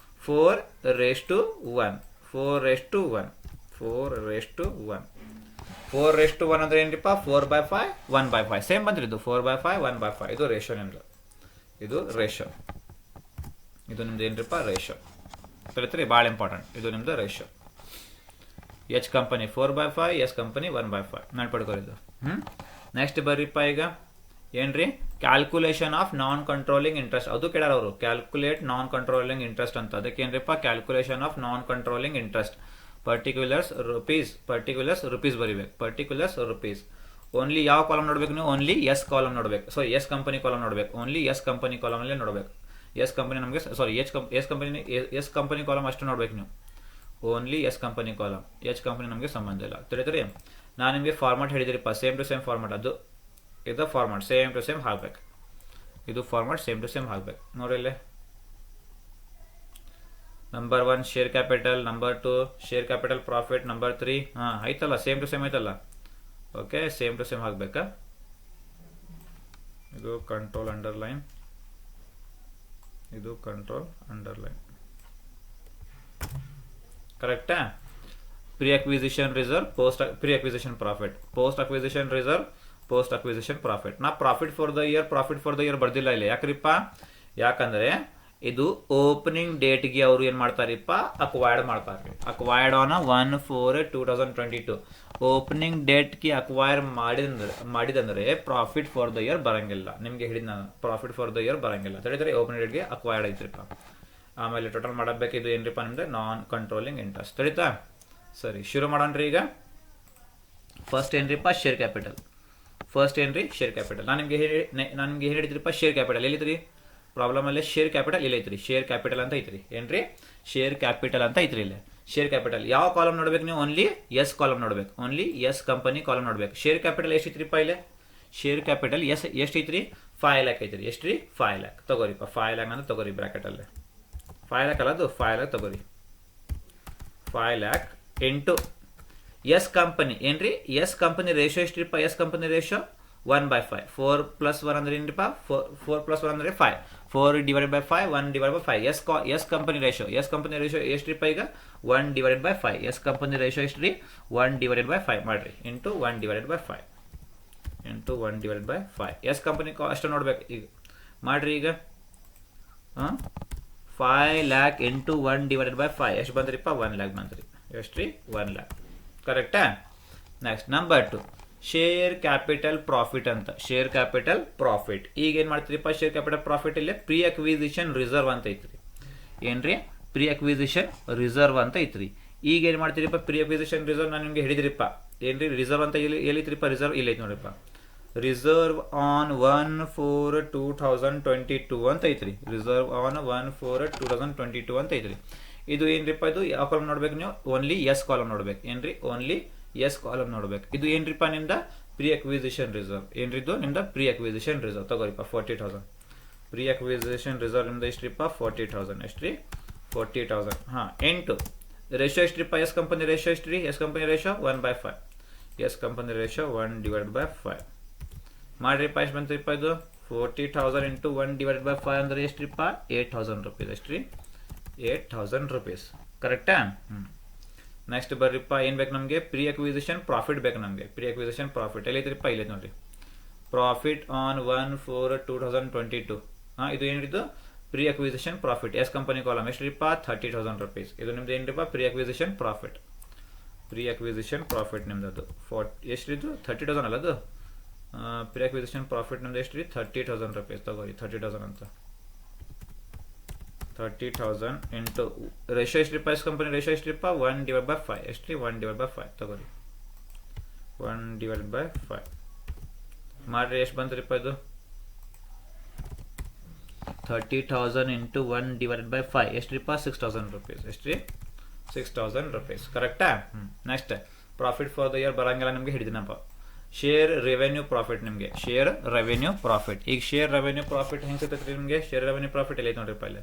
4:1 4:1 ಅಂದ್ರೆ ಏನ್ರಿಪ್ಪ 4/5 1/5 ಸೇಮ್ ಬಂದ್ರಿ. ಇದು 4/5 1/5 ಇದು ರೇಷೋ ನಿಮ್ದು. ಇದು ರೇಷೋ. ಇದು ನಿಮ್ದು ಏನ್ರಿಪ್ಪ ರೇಷೋ. ತಿಳಿತ್ರಿ? ಭಾಳ ಇಂಪಾರ್ಟೆಂಟ್. ಇದು ನಿಮ್ದು ratio. H company 4/5, S company 1/5 ನೆನ್ಪಡ್ಕೊರಿದ್ದು. ನೆಕ್ಸ್ಟ್ ಬರ್ರಿಪ್ಪ ಈಗ ಏನ್ರಿ calculation of non controlling interest. ಅದು ಕೇಳಾರ ಅವರು. ಕ್ಯಾಲ್ಕುಲೇಟ್ ನಾನ್ ಕಂಟ್ರೋಲಿಂಗ್ ಇಂಟ್ರೆಸ್ಟ್ ಅಂತ. ಅದಕ್ಕೆ ಏನ್ರಿಪ್ಪ calculation of non controlling interest. Particulars rupees ಬರಿಬೇಕು. Particulars rupees. ಓನ್ಲಿ ಯಾವ ಕಾಲಮ್ ನೋಡ್ಬೇಕು ನೀವು? ಓನ್ಲಿ ಎಸ್ ಕಾಲಮ್ ನೋಡ್ಬೇಕು. ಸೊ ಎಸ್ ಕಂಪನಿ ಕಾಲಮ್ ನೋಡ್ಬೇಕು. ಓನ್ಲಿ ಎಸ್ ಕಂಪನಿ ಕಾಲಮ್ ಅಲ್ಲೇ ನೋಡ್ಬೇಕು. ಎಸ್ ಕಂಪನಿ ನಮಗೆ ಎಸ್ ಕಂಪನಿ ಕಾಲಮ್ ಅಷ್ಟು ನೋಡ್ಬೇಕು ನೀವು. Only S company column. H company ನಮಗೆ ಸಂಬಂಧ ಇಲ್ಲ. ತಿಳಿದ್ರಿ? ನಾನು ನಿಮಗೆ ಫಾರ್ಮಾಟ್ ಹೇಳಿದಿರಿಪ್ಪ. Same to same format. ಅದು ಇದು ಫಾರ್ಮಾಟ್ ಸೇಮ್ ಟು ಸೇಮ್ ಹಾಕ್ಬೇಕು. ಇದು ಫಾರ್ಮಾಟ್ ಸೇಮ್ ಟು ಸೇಮ್ ಹಾಕ್ಬೇಕು. ನೋಡಿ ಇಲ್ಲಿ number 1 share capital, number 2 share capital profit, number 3 ಐತಲ್ಲ ಸೇಮ್ ಟು ಸೇಮ್ ಐತಲ್ಲ. ಓಕೆ ಸೇಮ್ ಟು ಸೇಮ್ ಹಾಕ್ಬೇಕಾ? ಇದು ಕಂಟ್ರೋಲ್ ಅಂಡರ್ಲೈನ್, ಇದು ಕಂಟ್ರೋಲ್ ಅಂಡರ್ಲೈನ್. ಕರೆಕ್ಟಾ? Pre acquisition reserve, pre acquisition profit, post acquisition reserve, post acquisition profit. ನಾ profit for the year ಬರ್ದಿಲ್ಲ ಇಲ್ಲಿ. ಯಾಕ್ರಿಪ್ಪ? ಯಾಕಂದ್ರೆ ಇದು ಓಪನಿಂಗ್ ಡೇಟ್ಗೆ ಅವರು ಏನ್ ಮಾಡ್ತಾರಿಪ್ಪ, ಅಕ್ವೈರ್ಡ್ ಮಾಡ್ತಾರೆ. ಅಕ್ವೈರ್ಡ್ ಆನ್ 1/4/2022 ಓಪನಿಂಗ್ ಡೇಟ್ಗೆ ಅಕ್ವೈರ್ ಮಾಡಿದಂದ್ರೆ ಪ್ರಾಫಿಟ್ ಫಾರ್ ದ ಇಯರ್ ಬರಂಗಿಲ್ಲ. ನಿಮ್ಗೆ ಹೇಳಿದ ನಾನು ಪ್ರಾಫಿಟ್ ಫಾರ್ ದ ಇಯರ್ ಬರಂಗಿಲ್ಲ. ತಿಳಿದ್ರೆ ಓಪನಿಂಗ್ ಡೇಟ್ಗೆ ಅಕ್ವೈರ್ಡ್ ಐತ್ರಿಪ್ಪ. ಆಮೇಲೆ ಟೋಟಲ್ ಮಾಡಬೇಕು. ಇದು ಏನ್ರಿಪ್ಪ ನಿಮ್ದು ನಾನ್ ಕಂಟ್ರೋಲಿಂಗ್ ಇಂಟ್ರೆಸ್ಟ್. ತಿಳಿತಾ? ಸರಿ, ಶುರು ಮಾಡೋಣ್ರಿ. ಈಗ ಫಸ್ಟ್ ಏನ್ರಿಪ್ಪ? Share capital. ಫಸ್ಟ್ ಏನ್ರಿ? Share capital. ನಾನು ನಿಮ್ಗೆ ಏನು ಹೇಳಿದ್ರಿಪ್ಪ? ಶೇರ್ ಕ್ಯಾಪಿಟಲ್ ಎಲ್ಲಿದ್ರಿ? ಪ್ರಾಬ್ಲಮ್ ಅಲ್ಲಿ ಶೇರ್ ಕ್ಯಾಪಿಟಲ್ ಇಲ್ಲ ಐತ್ರಿ. ಶೇರ್ ಕ್ಯಾಪಿಟಲ್ ಅಂತ ಐತ್ರಿ. ಏನ್ರಿ? ಶೇರ್ ಕ್ಯಾಪಿಟಲ್ ಅಂತ ಐತ್ರಿ. ಇಲ್ಲಿ ಶೇರ್ ಕ್ಯಾಪಿಟಲ್ ಯಾವ ಕಾಲಮ್ ನೋಡ್ಬೇಕು ನೀವು? ಓನ್ಲಿ ಎಸ್ ಕಾಲಮ್ ನೋಡ್ಬೇಕು. ಓನ್ಲಿ ಎಸ್ ಕಂಪನಿ ಕಾಲಮ್ ನೋಡ್ಬೇಕು. ಶೇರ್ ಕ್ಯಾಪಿಟಲ್ ಎಷ್ಟು ಐತ್ರಿಪ್ಪ? ಇಲ್ಲಿ ಶೇರ್ ಕ್ಯಾಪಿಟಲ್ ಎಷ್ಟು ಐತ್ರಿ? 5 lakh ಐತ್ರಿ. ಎಷ್ಟು ರೀ? 5 lakh. ತಗೋರಿಪ್ಪ 5 lakh ಅಂತ ತಗೋರಿ ಬ್ರಾಕೆಟ್ ಅಲ್ಲಿ. 5 lakh ಅಲ್ಲ, ಅದು 5 lakh ತಗೋರಿ. 5 lakh ಇಂಟು ಎಸ್ ಕಂಪನಿ. ಏನ್ರಿ? ಎಸ್ ಕಂಪನಿ ರೇಷೋ ಎಷ್ಟ್ರಿಪ್ಪ? S company ratio 1/5. 4 + 1 ಅಂದ್ರೆ ಏನ್ರಿಪ್ಪ? 4 + 1 ಅಂದ್ರೆ 5. 4/5 1/5. ಎಸ್ ಕಂಪನಿ ರೇಷೋ ಎಷ್ಟ್ರಿಪ್ಪ? ಈಗ 1/5. ಎಸ್ ಕಂಪನಿ ರೇಷೋ ಎಷ್ಟ್ರಿ? 1/5 ಮಾಡ್ರಿ. Into 1/5 into 1/5. ಎಸ್ ಕಂಪನಿ ಅಷ್ಟು ನೋಡ್ಬೇಕು. ಈಗ ಮಾಡ್ರಿ. ಈಗ 5 lakh ಇಂಟು 1/5 ಎಷ್ಟು ಬಂದ್ರಿಪ್ಪ? 1 lakh ಬಂದ್ರಿ. ಎಷ್ಟ್ರಿ? 1 lakh. ಕರೆಕ್ಟಾ? Next number 2 share capital profit ಅಂತ. ಶೇರ್ ಕ್ಯಾಪಿಟಲ್ ಪ್ರಾಫಿಟ್ ಈಗ ಏನ್ ಮಾಡ್ತೀರಿಪ್ಪ? ಶೇರ್ ಕ್ಯಾಪಿಟಲ್ ಪ್ರಾಫಿಟ್ ಇಲ್ಲಿ ಪ್ರೀ ಅಕ್ವಿಸಿಷನ್ ರಿಸರ್ವ್ ಅಂತ ಐತ್ರಿ. ಏನ್ರಿ? ಪ್ರೀ ಅಕ್ವಿಸಿಷನ್ ರಿಸರ್ವ್ ಅಂತ ಐತ್ರಿ. ಈಗ ಏನ್ ಮಾಡ್ತೀರಿಪ್ಪ? ಪ್ರೀ ಅಕ್ವಿಸಿಷನ್ ರಿಸರ್ವ್ ನಾನು ನಿಮ್ಗೆ ಹೇಳಿದ್ರಿಪ್ಪ. ಏನ್ರಿ ರಿಸರ್ವ್ ಅಂತ ಎಲ್ಲಿತ್ರಿಪ್ಪ? ರಿಸರ್ವ್ ಇಲ್ಲ ಐತಿ ನೋಡ್ರಿಪ್ಪ. ರಿಸರ್ವ್ ಆನ್ 1/4/2022 ಅಂತ ಐತ್ರಿ. ರಿಸರ್ವ್ ಆನ್ 1/4/2022 ಅಂತ ಐತ್ರಿ. ಇದು ಏನ್ರಿಪ್ಪ? ಇದು ಯಾವ ಕಾಲಮ್ ನೋಡ್ಬೇಕು ನೀವು? ಓನ್ಲಿ ಎಸ್ ಕಾಲಮ್ ನೋಡ್ಬೇಕು. ಏನ್ರಿ? ಓನ್ಲಿ ಎಸ್ ಕಾಲಮ್ ನೋಡ್ಬೇಕು. ಇದು ಏನ್ರಿಪ್ಪ? ನಿಮ್ದ ಪ್ರೀ ಅಕ್ವಿಸಿಷನ್ ರಿಸರ್ವ್. ಏನ್ರಿ? ಇದು ನಿಮ್ದ ಪ್ರೀ ಅಕ್ವಿಸಿಷನ್ ರಿಸರ್ವ್. ತಗೋರಿಪ್ಪ 40,000. ಪ್ರೀ ಅಕ್ವಿಸಿಷನ್ ರಿಸರ್ವ್ ನಿಮ್ದು ಎಷ್ಟ್ರಿಪ್ಪ? 40,000. ಎಷ್ಟ್ರಿ? 40,000. ಇಂಟು ರೇಷೋ ಎಷ್ಟ್ರಿಪ್ಪ? ಎಸ್ ಕಂಪನಿ ರೇಷೋ ಎಷ್ಟ್ರಿ? S company ratio 1/5. S company ratio 1/5 ಮಾಡ್ರಿಪ್ಪ. ಎಷ್ಟು ಬಂತ್ರಿಪ್ಪ? ಇದು 40,000 ಇಂಟು 1/5 ಅಂದ್ರೆ ಎಷ್ಟ್ರಿಪ್ಪ? 8,000 rupees. ಎಷ್ಟ್ರಿ? 8,000 rupees. ಕರೆಕ್ಟಾ? ನೆಕ್ಸ್ಟ್ ಬರ್ರಿಪ್ಪ. ಏನ್ ಬೇಕು ನಮಗೆ? ಪ್ರೀ ಅಕ್ವಿಸಿಷನ್ ಪ್ರಾಫಿಟ್ ಬೇಕು ನಮಗೆ. ಪ್ರೀ ಅಕ್ವಿಸಿಷನ್ ಪ್ರಾಫಿಟ್ ಎಲ್ಲೈತ್ರಿಪ್ಪ? ಇಲ್ಲೈತೆ ನೋಡ್ರಿ. Profit on 1/4/2022. ಇದು ಏನಿದು? Pre acquisition profit. S company column ಎಷ್ಟ್ರಿಪ್ಪ? 30,000 rupees. ಇದು ನಿಮ್ದು ಏನ್ರಿಪ್ಪ? Pre acquisition profit. Pre acquisition profit ನಿಮ್ದು ಅದು ಎಷ್ಟ್ರಿದು? 30,000 ಅಲ್ಲ ಅದು. ಪ್ರೀ ಅಕ್ವಿಸಿಷನ್ ಪ್ರಾಫಿಟ್ ನಿಮ್ದು ಎಷ್ಟ್ರಿ? 30,000 rupees. ತಗೋರಿ 30,000 ಅಂತ. 30,000 ಇಂಟು ರೇಷೋ ಎಷ್ಟ್ರಿಪ್ಪ? ಎಸ್ ಕಂಪನಿ ರೇಷೋ ಎಷ್ಟ್ರಿಪ್ಪ? 1/5. ಎಷ್ಟ್ರಿ? 1/5 ತಗೋರಿ. 1/5 ಮಾಡ್ರಿ. ಎಷ್ಟು ಬಂತ್ರಿಪ್ಪ? ಇದು 30,000 ಇಂಟು 1/5 ಎಷ್ಟ್ರಿಪ್ಪ? 6,000 rupees. ಎಷ್ಟ್ರಿ? 6,000 rupees. ಕರೆಕ್ಟಾ? Next profit for the year ಬರಂಗಿಲ್ಲ ನಿಮ್ಗೆ ಹಿಡಿದಿನಪ್ಪ. Share revenue profit. ನಿಮಗೆ ಶೇರ್ ರೆವೆನ್ಯೂ ಪ್ರಾಫಿಟ್. ಈಗ ಶೇರ್ ರೆವೆನ್ಯೂ ಪ್ರಾಫಿಟ್ ಹೆಂಗೆ ಸಿಗ್ತೈತ್ರಿ ನಿಮಗೆ? ಶೇರ್ ರೆವೆನ್ಯೂ ಪ್ರಾಫಿಟ್ ಎಲ್ಲ ಐತೆ ನೋಡ್ರಿಪ್ಪ. ಇಲ್ಲಿ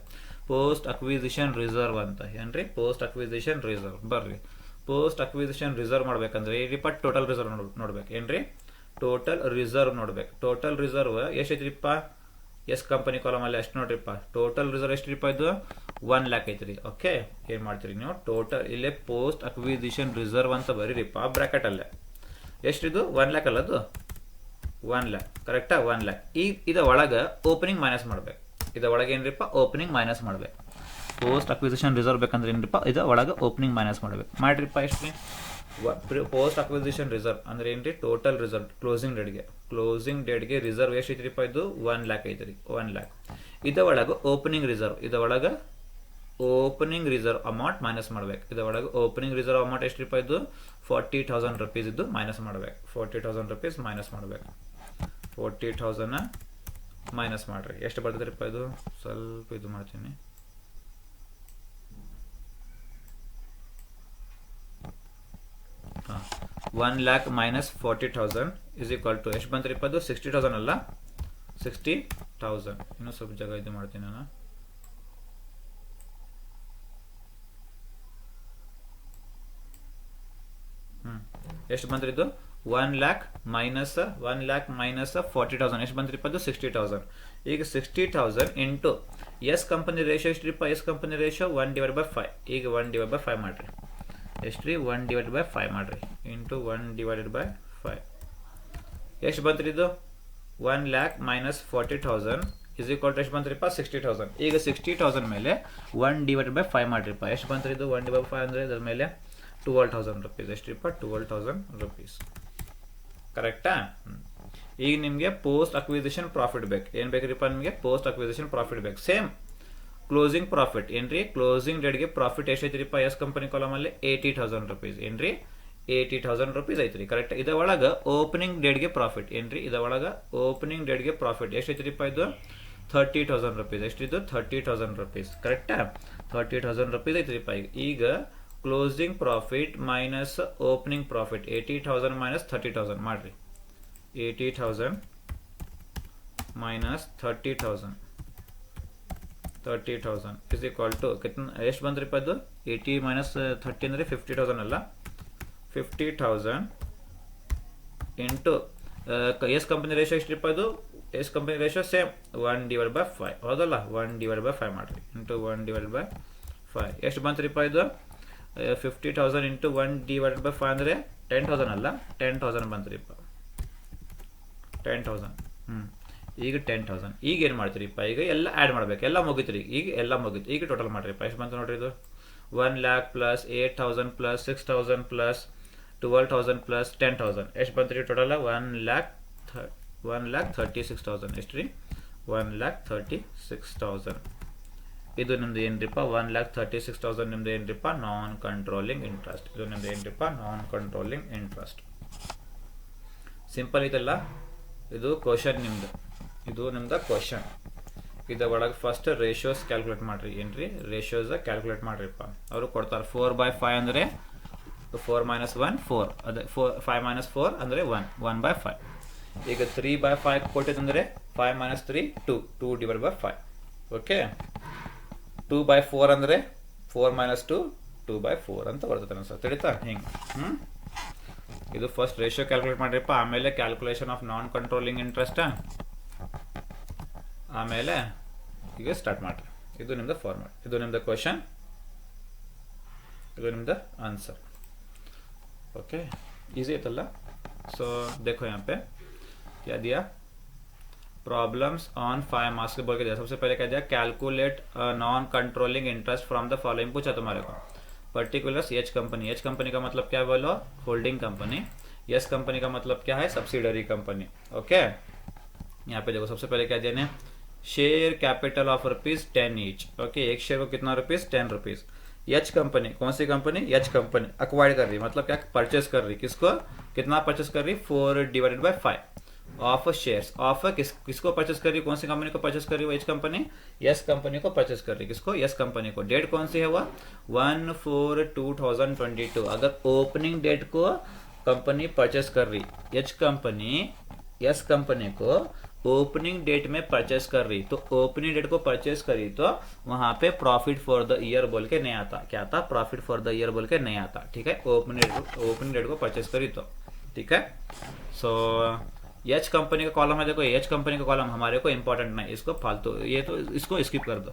ಪೋಸ್ಟ್ ಅಕ್ವಿಸಿಷನ್ ರಿಸರ್ವ್ ಅಂತ. ಏನ್ರಿ? Post acquisition reserve. ಬರ್ರಿ, ಪೋಸ್ಟ್ ಅಕ್ವಿಸಿಷನ್ ರಿಸರ್ವ್ ಮಾಡ್ಬೇಕಂದ್ರೆ ಏನಿಪ್ಪ? ಟೋಟಲ್ ರಿಸರ್ವ್ ನೋಡ್ಬೇಕು. ಏನ್ರಿ? ಟೋಟಲ್ ರಿಸರ್ವ್ ನೋಡ್ಬೇಕು. ಟೋಟಲ್ ರಿಸರ್ವ್ ಎಷ್ಟು ಐತ್ರಿಪ್ಪ? ಎಸ್ ಕಂಪನಿ ಕಾಲಮ್ ಅಲ್ಲಿ ಎಷ್ಟು ನೋಡ್ರಿಪ್ಪ? Total reserve ಎಷ್ಟ್ರಿಪ್ಪ? ಇದು 1 lakh ಐತ್ರಿ. ಓಕೆ, ಏನ್ ಮಾಡ್ತೀರಿ ನೀವು? ಟೋಟಲ್ ಇಲ್ಲೇ ಪೋಸ್ಟ್ ಅಕ್ವಿಸಿಷನ್ ರಿಸರ್ವ್ ಅಂತ ಬರೀರಿಪ್ಪ ಬ್ರಾಕೆಟ್ ಅಲ್ಲೇ. ಎಷ್ಟಿದು? 1 lakh ಅಲ್ಲ ಅದು? 1 lakh. ಕರೆಕ್ಟಾ? 1 lakh. ಇದ ಒಳಗೆ ಓಪನಿಂಗ್ ಮೈನಸ್ ಮಾಡ್ಬೇಕು. ಇದ ಒಳಗೆ ಏನ್ರಿಪ್ಪ? ಓಪನಿಂಗ್ ಮೈನಸ್ ಮಾಡ್ಬೇಕು. ಪೋಸ್ಟ್ ಅಕ್ವಿಸಿಷನ್ ರಿಸರ್ವ್ ಬೇಕಂದ್ರೆ ಏನ್ರಿಪ್ಪ? ಇದ ಒಳಗೆ ಓಪನಿಂಗ್ ಮೈನಸ್ ಮಾಡ್ಬೇಕು. ಮಾಡ್ರಿಪ್ಪ. ಎಷ್ಟ್ರಿ? ಪೋಸ್ಟ್ ಅಕ್ವಿಸಿಷನ್ ರಿಸರ್ವ್ ಅಂದ್ರೆ ಏನ್ರಿ? ಟೋಟಲ್ ರಿಸರ್ವ್ ಕ್ಲೋಸಿಂಗ್ ಡೇಟ್ಗೆ ರಿಸರ್ವ್ ಎಷ್ಟು ಐತ್ರಿಪ್ಪ? ಇದು 1 lakh ಐತ್ರಿ. 1 lakh. ಇದ ಒಳಗೆ ಓಪನಿಂಗ್ ರಿಸರ್ವ್. ಇದ ಒಳಗೆ ಓಪನಿಂಗ್ ರಿಸರ್ವ್ ಅಮೌಂಟ್ ಮೈನಸ್ ಮಾಡ್ಬೇಕು. ಇದ ಒಳಗೆ ಓಪನಿಂಗ್ ರಿಸರ್ವ್ ಅಮೌಂಟ್ ಎಷ್ಟ್ರಿಪ್ಪ? ಇದು 40,000 rupees. ಇದು ಮೈನಸ್ ಮಾಡ್ಬೇಕು. 40,000 rupees ಮೈನಸ್ ಮಾಡ್ಬೇಕು. 40,000 ಮೈನಸ್ ಮಾಡ್ರಿ. ಎಷ್ಟು ಬರ್ತದ್ರಿಪ್ಪ? ಇದು ಸ್ವಲ್ಪ ಇದು ಮಾಡ್ತೀನಿ. 1 lakh minus 40,000 is equal to ಎಷ್ಟು ಬಂತ್ರಿಪ್ಪ? ಅದು 60,000 ಅಲ್ಲ? 60,000. ಇನ್ನೂ ಸ್ವಲ್ಪ ಜಾಗ ಇದು ಮಾಡ್ತೀನಿ ನಾನು. ಎಷ್ಟು ಬಂದ್ರಿ ಇದು 1 lakh ಮೈನಸ್ 40,000 ಎಷ್ಟು ಬಂದ್ರಿಪ್ಪ ಅದು 60,000. ಈಗ 60,000 ಇಂಟು ಎಸ್ ಕಂಪನಿ ರೇಷಿಯೋ ಎಷ್ಟ್ರಿಪ್ಪ ಎಸ್ ಕಂಪನಿ ರೇಷಿಯೋ 1/5. ಈಗ 1/5 ಮಾಡ್ರಿ ಎಷ್ಟ್ರಿ 1/5 ಮಾಡ್ರಿ ಇಂಟು 1/5 ಎಷ್ಟು ಬಂದ್ರಿ ಇದು 1 lakh minus 40,000 is equal to ಎಷ್ಟು ಬಂದ್ರಿಪ್ಪ 60,000. ಈಗ 60,000 ಮೇಲೆ 1/5 ಮಾಡ್ರಿಪ್ಪ ಎಷ್ಟು ಬಂದ್ರಿ ಇದು 1/5 ಅಂದರೆ ಇದ್ರ ಮೇಲೆ 12,000 rupees ಎಷ್ಟ್ರಿಪ್ಪ 12,000 rupees. ಕರೆಕ್ಟಾ? ಈಗ ನಿಮಗೆ ಪೋಸ್ಟ್ ಅಕ್ವಿಸಿಷನ್ ಪ್ರಾಫಿಟ್ ಬೇಕು. ಏನು ಬೇಕ್ರಿಪ್ಪ ನಿಮಗೆ ಪೋಸ್ಟ್ ಅಕ್ವಿಸಿಷನ್ ಪ್ರಾಫಿಟ್ ಬೇಕು. ಸೇಮ್ ಕ್ಲೋಸಿಂಗ್ ಪ್ರಾಫಿಟ್ ಏನ್ರಿ ಕ್ಲೋಸಿಂಗ್ ಡೇಟ್ಗೆ ಪ್ರಾಫಿಟ್ ಎಷ್ಟೈತಿರಿಪ್ಪ ಎಸ್ ಕಂಪನಿ ಕಾಲಮಲ್ಲಿ 80,000 rupees ಏನ್ರಿ 80,000 rupees ಐತ್ರಿ. ಕರೆಕ್ಟ್? ಇದ ಒಳಗ ಓಪನಿಂಗ್ ಡೇಟ್ಗೆ ಪ್ರಾಫಿಟ್ ಏನ್ರಿ ಇದ ಒಳಗ ಓಪನಿಂಗ್ ಡೇಟ್ಗೆ ಪ್ರಾಫಿಟ್ ಎಷ್ಟೈತಿರಿಪ್ಪ ಇದು 30,000 rupees ಎಷ್ಟಿದ್ದು 30,000 rupees. ಕರೆಕ್ಟಾ? 30,000 rupees ಐತ್ರಿಪ್ಪ. ಈಗ closing profit minus opening profit 80,000 minus 30,000 ಮಾಡ್ರಿ 80,000 ಮೈನಸ್ 30,000 ಇಸ್ ಈಕ್ವಲ್ ಟು ಎಷ್ಟು ಬಂದ್ರಿಪ್ಪ ಅದು 80 ಮೈನಸ್ 30 ಅಂದರೆ 50,000 ಅಲ್ಲ 50,000 ಇಂಟು ಎಸ್ ಕಂಪನಿ ರೇಷಿಯೋ ಎಷ್ಟ್ರಿಪ್ಪ ಅದು ಎಸ್ ಕಂಪನಿ ರೇಷಿಯೋ ಸೇಮ್ 1/5 ಹೌದಲ್ಲ 1/5 ಮಾಡ್ರಿ ಇಂಟು 1/5 ಎಷ್ಟು ಬಂತ್ರಿಪ್ಪ ಇದು 50,000 ಇಂಟು 1/5 ಅಂದರೆ 10,000 ಅಲ್ಲ 10,000 ಬಂತ್ರಿಪ್ಪ 10,000 ಈಗ 10,000 ಈಗ ಏನು ಮಾಡ್ತೀರಿಪ್ಪ ಈಗ ಎಲ್ಲ ಆ್ಯಡ್ ಮಾಡ್ಬೇಕು ಎಲ್ಲ ಮುಗಿತ್ರಿ ಈಗ ಎಲ್ಲ ಮುಗಿತು. ಈಗ ಟೋಟಲ್ ಮಾಡ್ರಿಪ್ಪ ಎಷ್ಟು ಬಂತು ನೋಡ್ರಿ ಇದು 1 lakh plus 8,000 plus 6,000 plus 12,000 plus 10,000 ಎಷ್ಟು ಬಂತ್ರಿ ಟೋಟಲ್ 1,36,000 ಎಷ್ಟು ರೀ 1,36,000. ಇದು ನಿಮ್ದು ಏನ್ರಿಪ್ಪ 1,36,000 ನಿಮ್ದು ಏನ್ರಿಪ್ಪ ನಾನ್ ಕಂಟ್ರೋಲಿಂಗ್ ಇಂಟ್ರೆಸ್ಟ್. ಇದು ನಿಮ್ದು ಏನ್ರಿಪ್ಪ ನಾನ್ ಕಂಟ್ರೋಲಿಂಗ್ ಇಂಟ್ರೆಸ್ಟ್. ಸಿಂಪಲ್ ಇದಲ್ಲ ಇದು ಕ್ವಶನ್ ನಿಮ್ದು ಇದು ನಿಮ್ದು ಕ್ವಶನ್. ಇದ ಒಳಗೆ ಫಸ್ಟ್ ರೇಷಿಯೋಸ್ ಕ್ಯಾಲ್ಕುಲೇಟ್ ಮಾಡ್ರಿ ಏನ್ರಿ ರೇಷಿಯೋಸ್ ಕ್ಯಾಲ್ಕುಲೇಟ್ ಮಾಡ್ರಿಪ್ಪ. ಅವರು ಕೊಡ್ತಾರೆ 4/5 ಅಂದರೆ 4 ಮೈನಸ್ 1 4 ಅದೇ 5 ಮೈನಸ್ 4 ಅಂದರೆ 1/5. ಈಗ 3/5 ಕೊಟ್ಟಿದ್ದಂದ್ರೆ 5 ಮೈನಸ್ 3 2/5 ಓಕೆ 2/4 ಅಂದರೆ 4 ಮೈನಸ್ 2/4 ಅಂತ ಬರ್ತದೆ ಅನ್ಸುತ್ತೆ ತಿಳಿತಾ ಹಿಂಗೆ. ಇದು ಫಸ್ಟ್ ರೇಷಿಯೋ ಕ್ಯಾಲ್ಕುಲೇಟ್ ಮಾಡ್ರಿಪ್ಪ. ಆಮೇಲೆ calculation of non controlling interest ಆಮೇಲೆ ಈಗ ಸ್ಟಾರ್ಟ್ ಮಾಡ್ರಿ. ಇದು ನಿಮ್ದು ಫಾರ್ಮ್ಯಾಟ್ ಇದು ನಿಮ್ದು ಕ್ವಶನ್ ಇದು ನಿಮ್ದು आंसर ओके इजी है तल्ला. सो देखो यहाँ पे क्या दिया प्रॉब्लम्स ऑन 5 मार्क्स के बोल के दिया. सबसे पहले क्या दिया calculate non controlling interest from the following पूछा तुम्हारे को. पर्टिकुलर्स एच कंपनी का मतलब क्या बोलो होल्डिंग कंपनी. यस कंपनी का मतलब क्या है सब्सिडरी कंपनी. ओके यहाँ पे देखो सबसे पहले क्या दिया share capital of ₹10 each. Okay एक शेयर को कितना रुपीज 10 रुपीज. एच कंपनी कौन सी कंपनी एच कंपनी अक्वायर कर रही मतलब क्या परचेस कर रही किसको कितना परचेस कर रही 4/5 ऑफ शेयर्स ऑफ किसको परचेस कर रही कौन सी कंपनी को परचेस कर रही वो एच कंपनी यस कंपनी को परचेस कर रही किसको यस कंपनी को. डेट कौन सी है वह 1/4/2022. अगर ओपनिंग डेट को कंपनी परचेस कर रही एच कंपनी यस कंपनी को ओपनिंग डेट में परचेस कर रही तो ओपनिंग डेट को परचेस करी तो वहां पे प्रॉफिट फॉर द ईयर बोल के नहीं आता. क्या आता प्रॉफिट फॉर द ईयर बोल के नहीं आता. ठीक है ओपनिंग डेट को परचेस करी तो ठीक है. सो एच कंपनी का कॉलम है देखो एच कंपनी का कॉलम हमारे को इंपॉर्टेंट नहीं इसको फालतू ये तो इसको स्किप कर दो.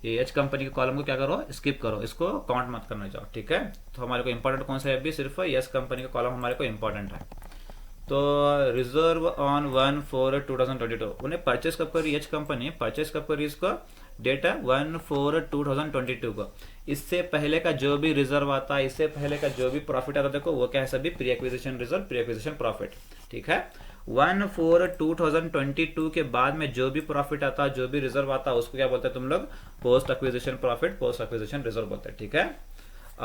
ये एच कंपनी के कॉलम को क्या करो स्किप करो इसको काउंट मत करना जाओ. ठीक है तो हमारे को इंपॉर्टेंट कौन सा है अभी सिर्फ एस कंपनी का कॉलम हमारे को इंपॉर्टेंट है. तो रिजर्व ऑन 1/4/2022 उन्हें परचेस कब करी एच कंपनी परचेस कब करी इसको डेटा 1/4/2022 को. इससे पहले का जो भी रिजर्व आता है इससे पहले का जो भी प्रॉफिट आता देखो वो क्या है सभी pre acquisition reserve pre acquisition profit. ठीक है 1/4/2022 के बाद में जो भी प्रॉफिट आता जो भी रिजर्व आता उसको क्या बोलते हैं तुम लोग post acquisition profit post acquisition reserve बोलते हैं. ठीक है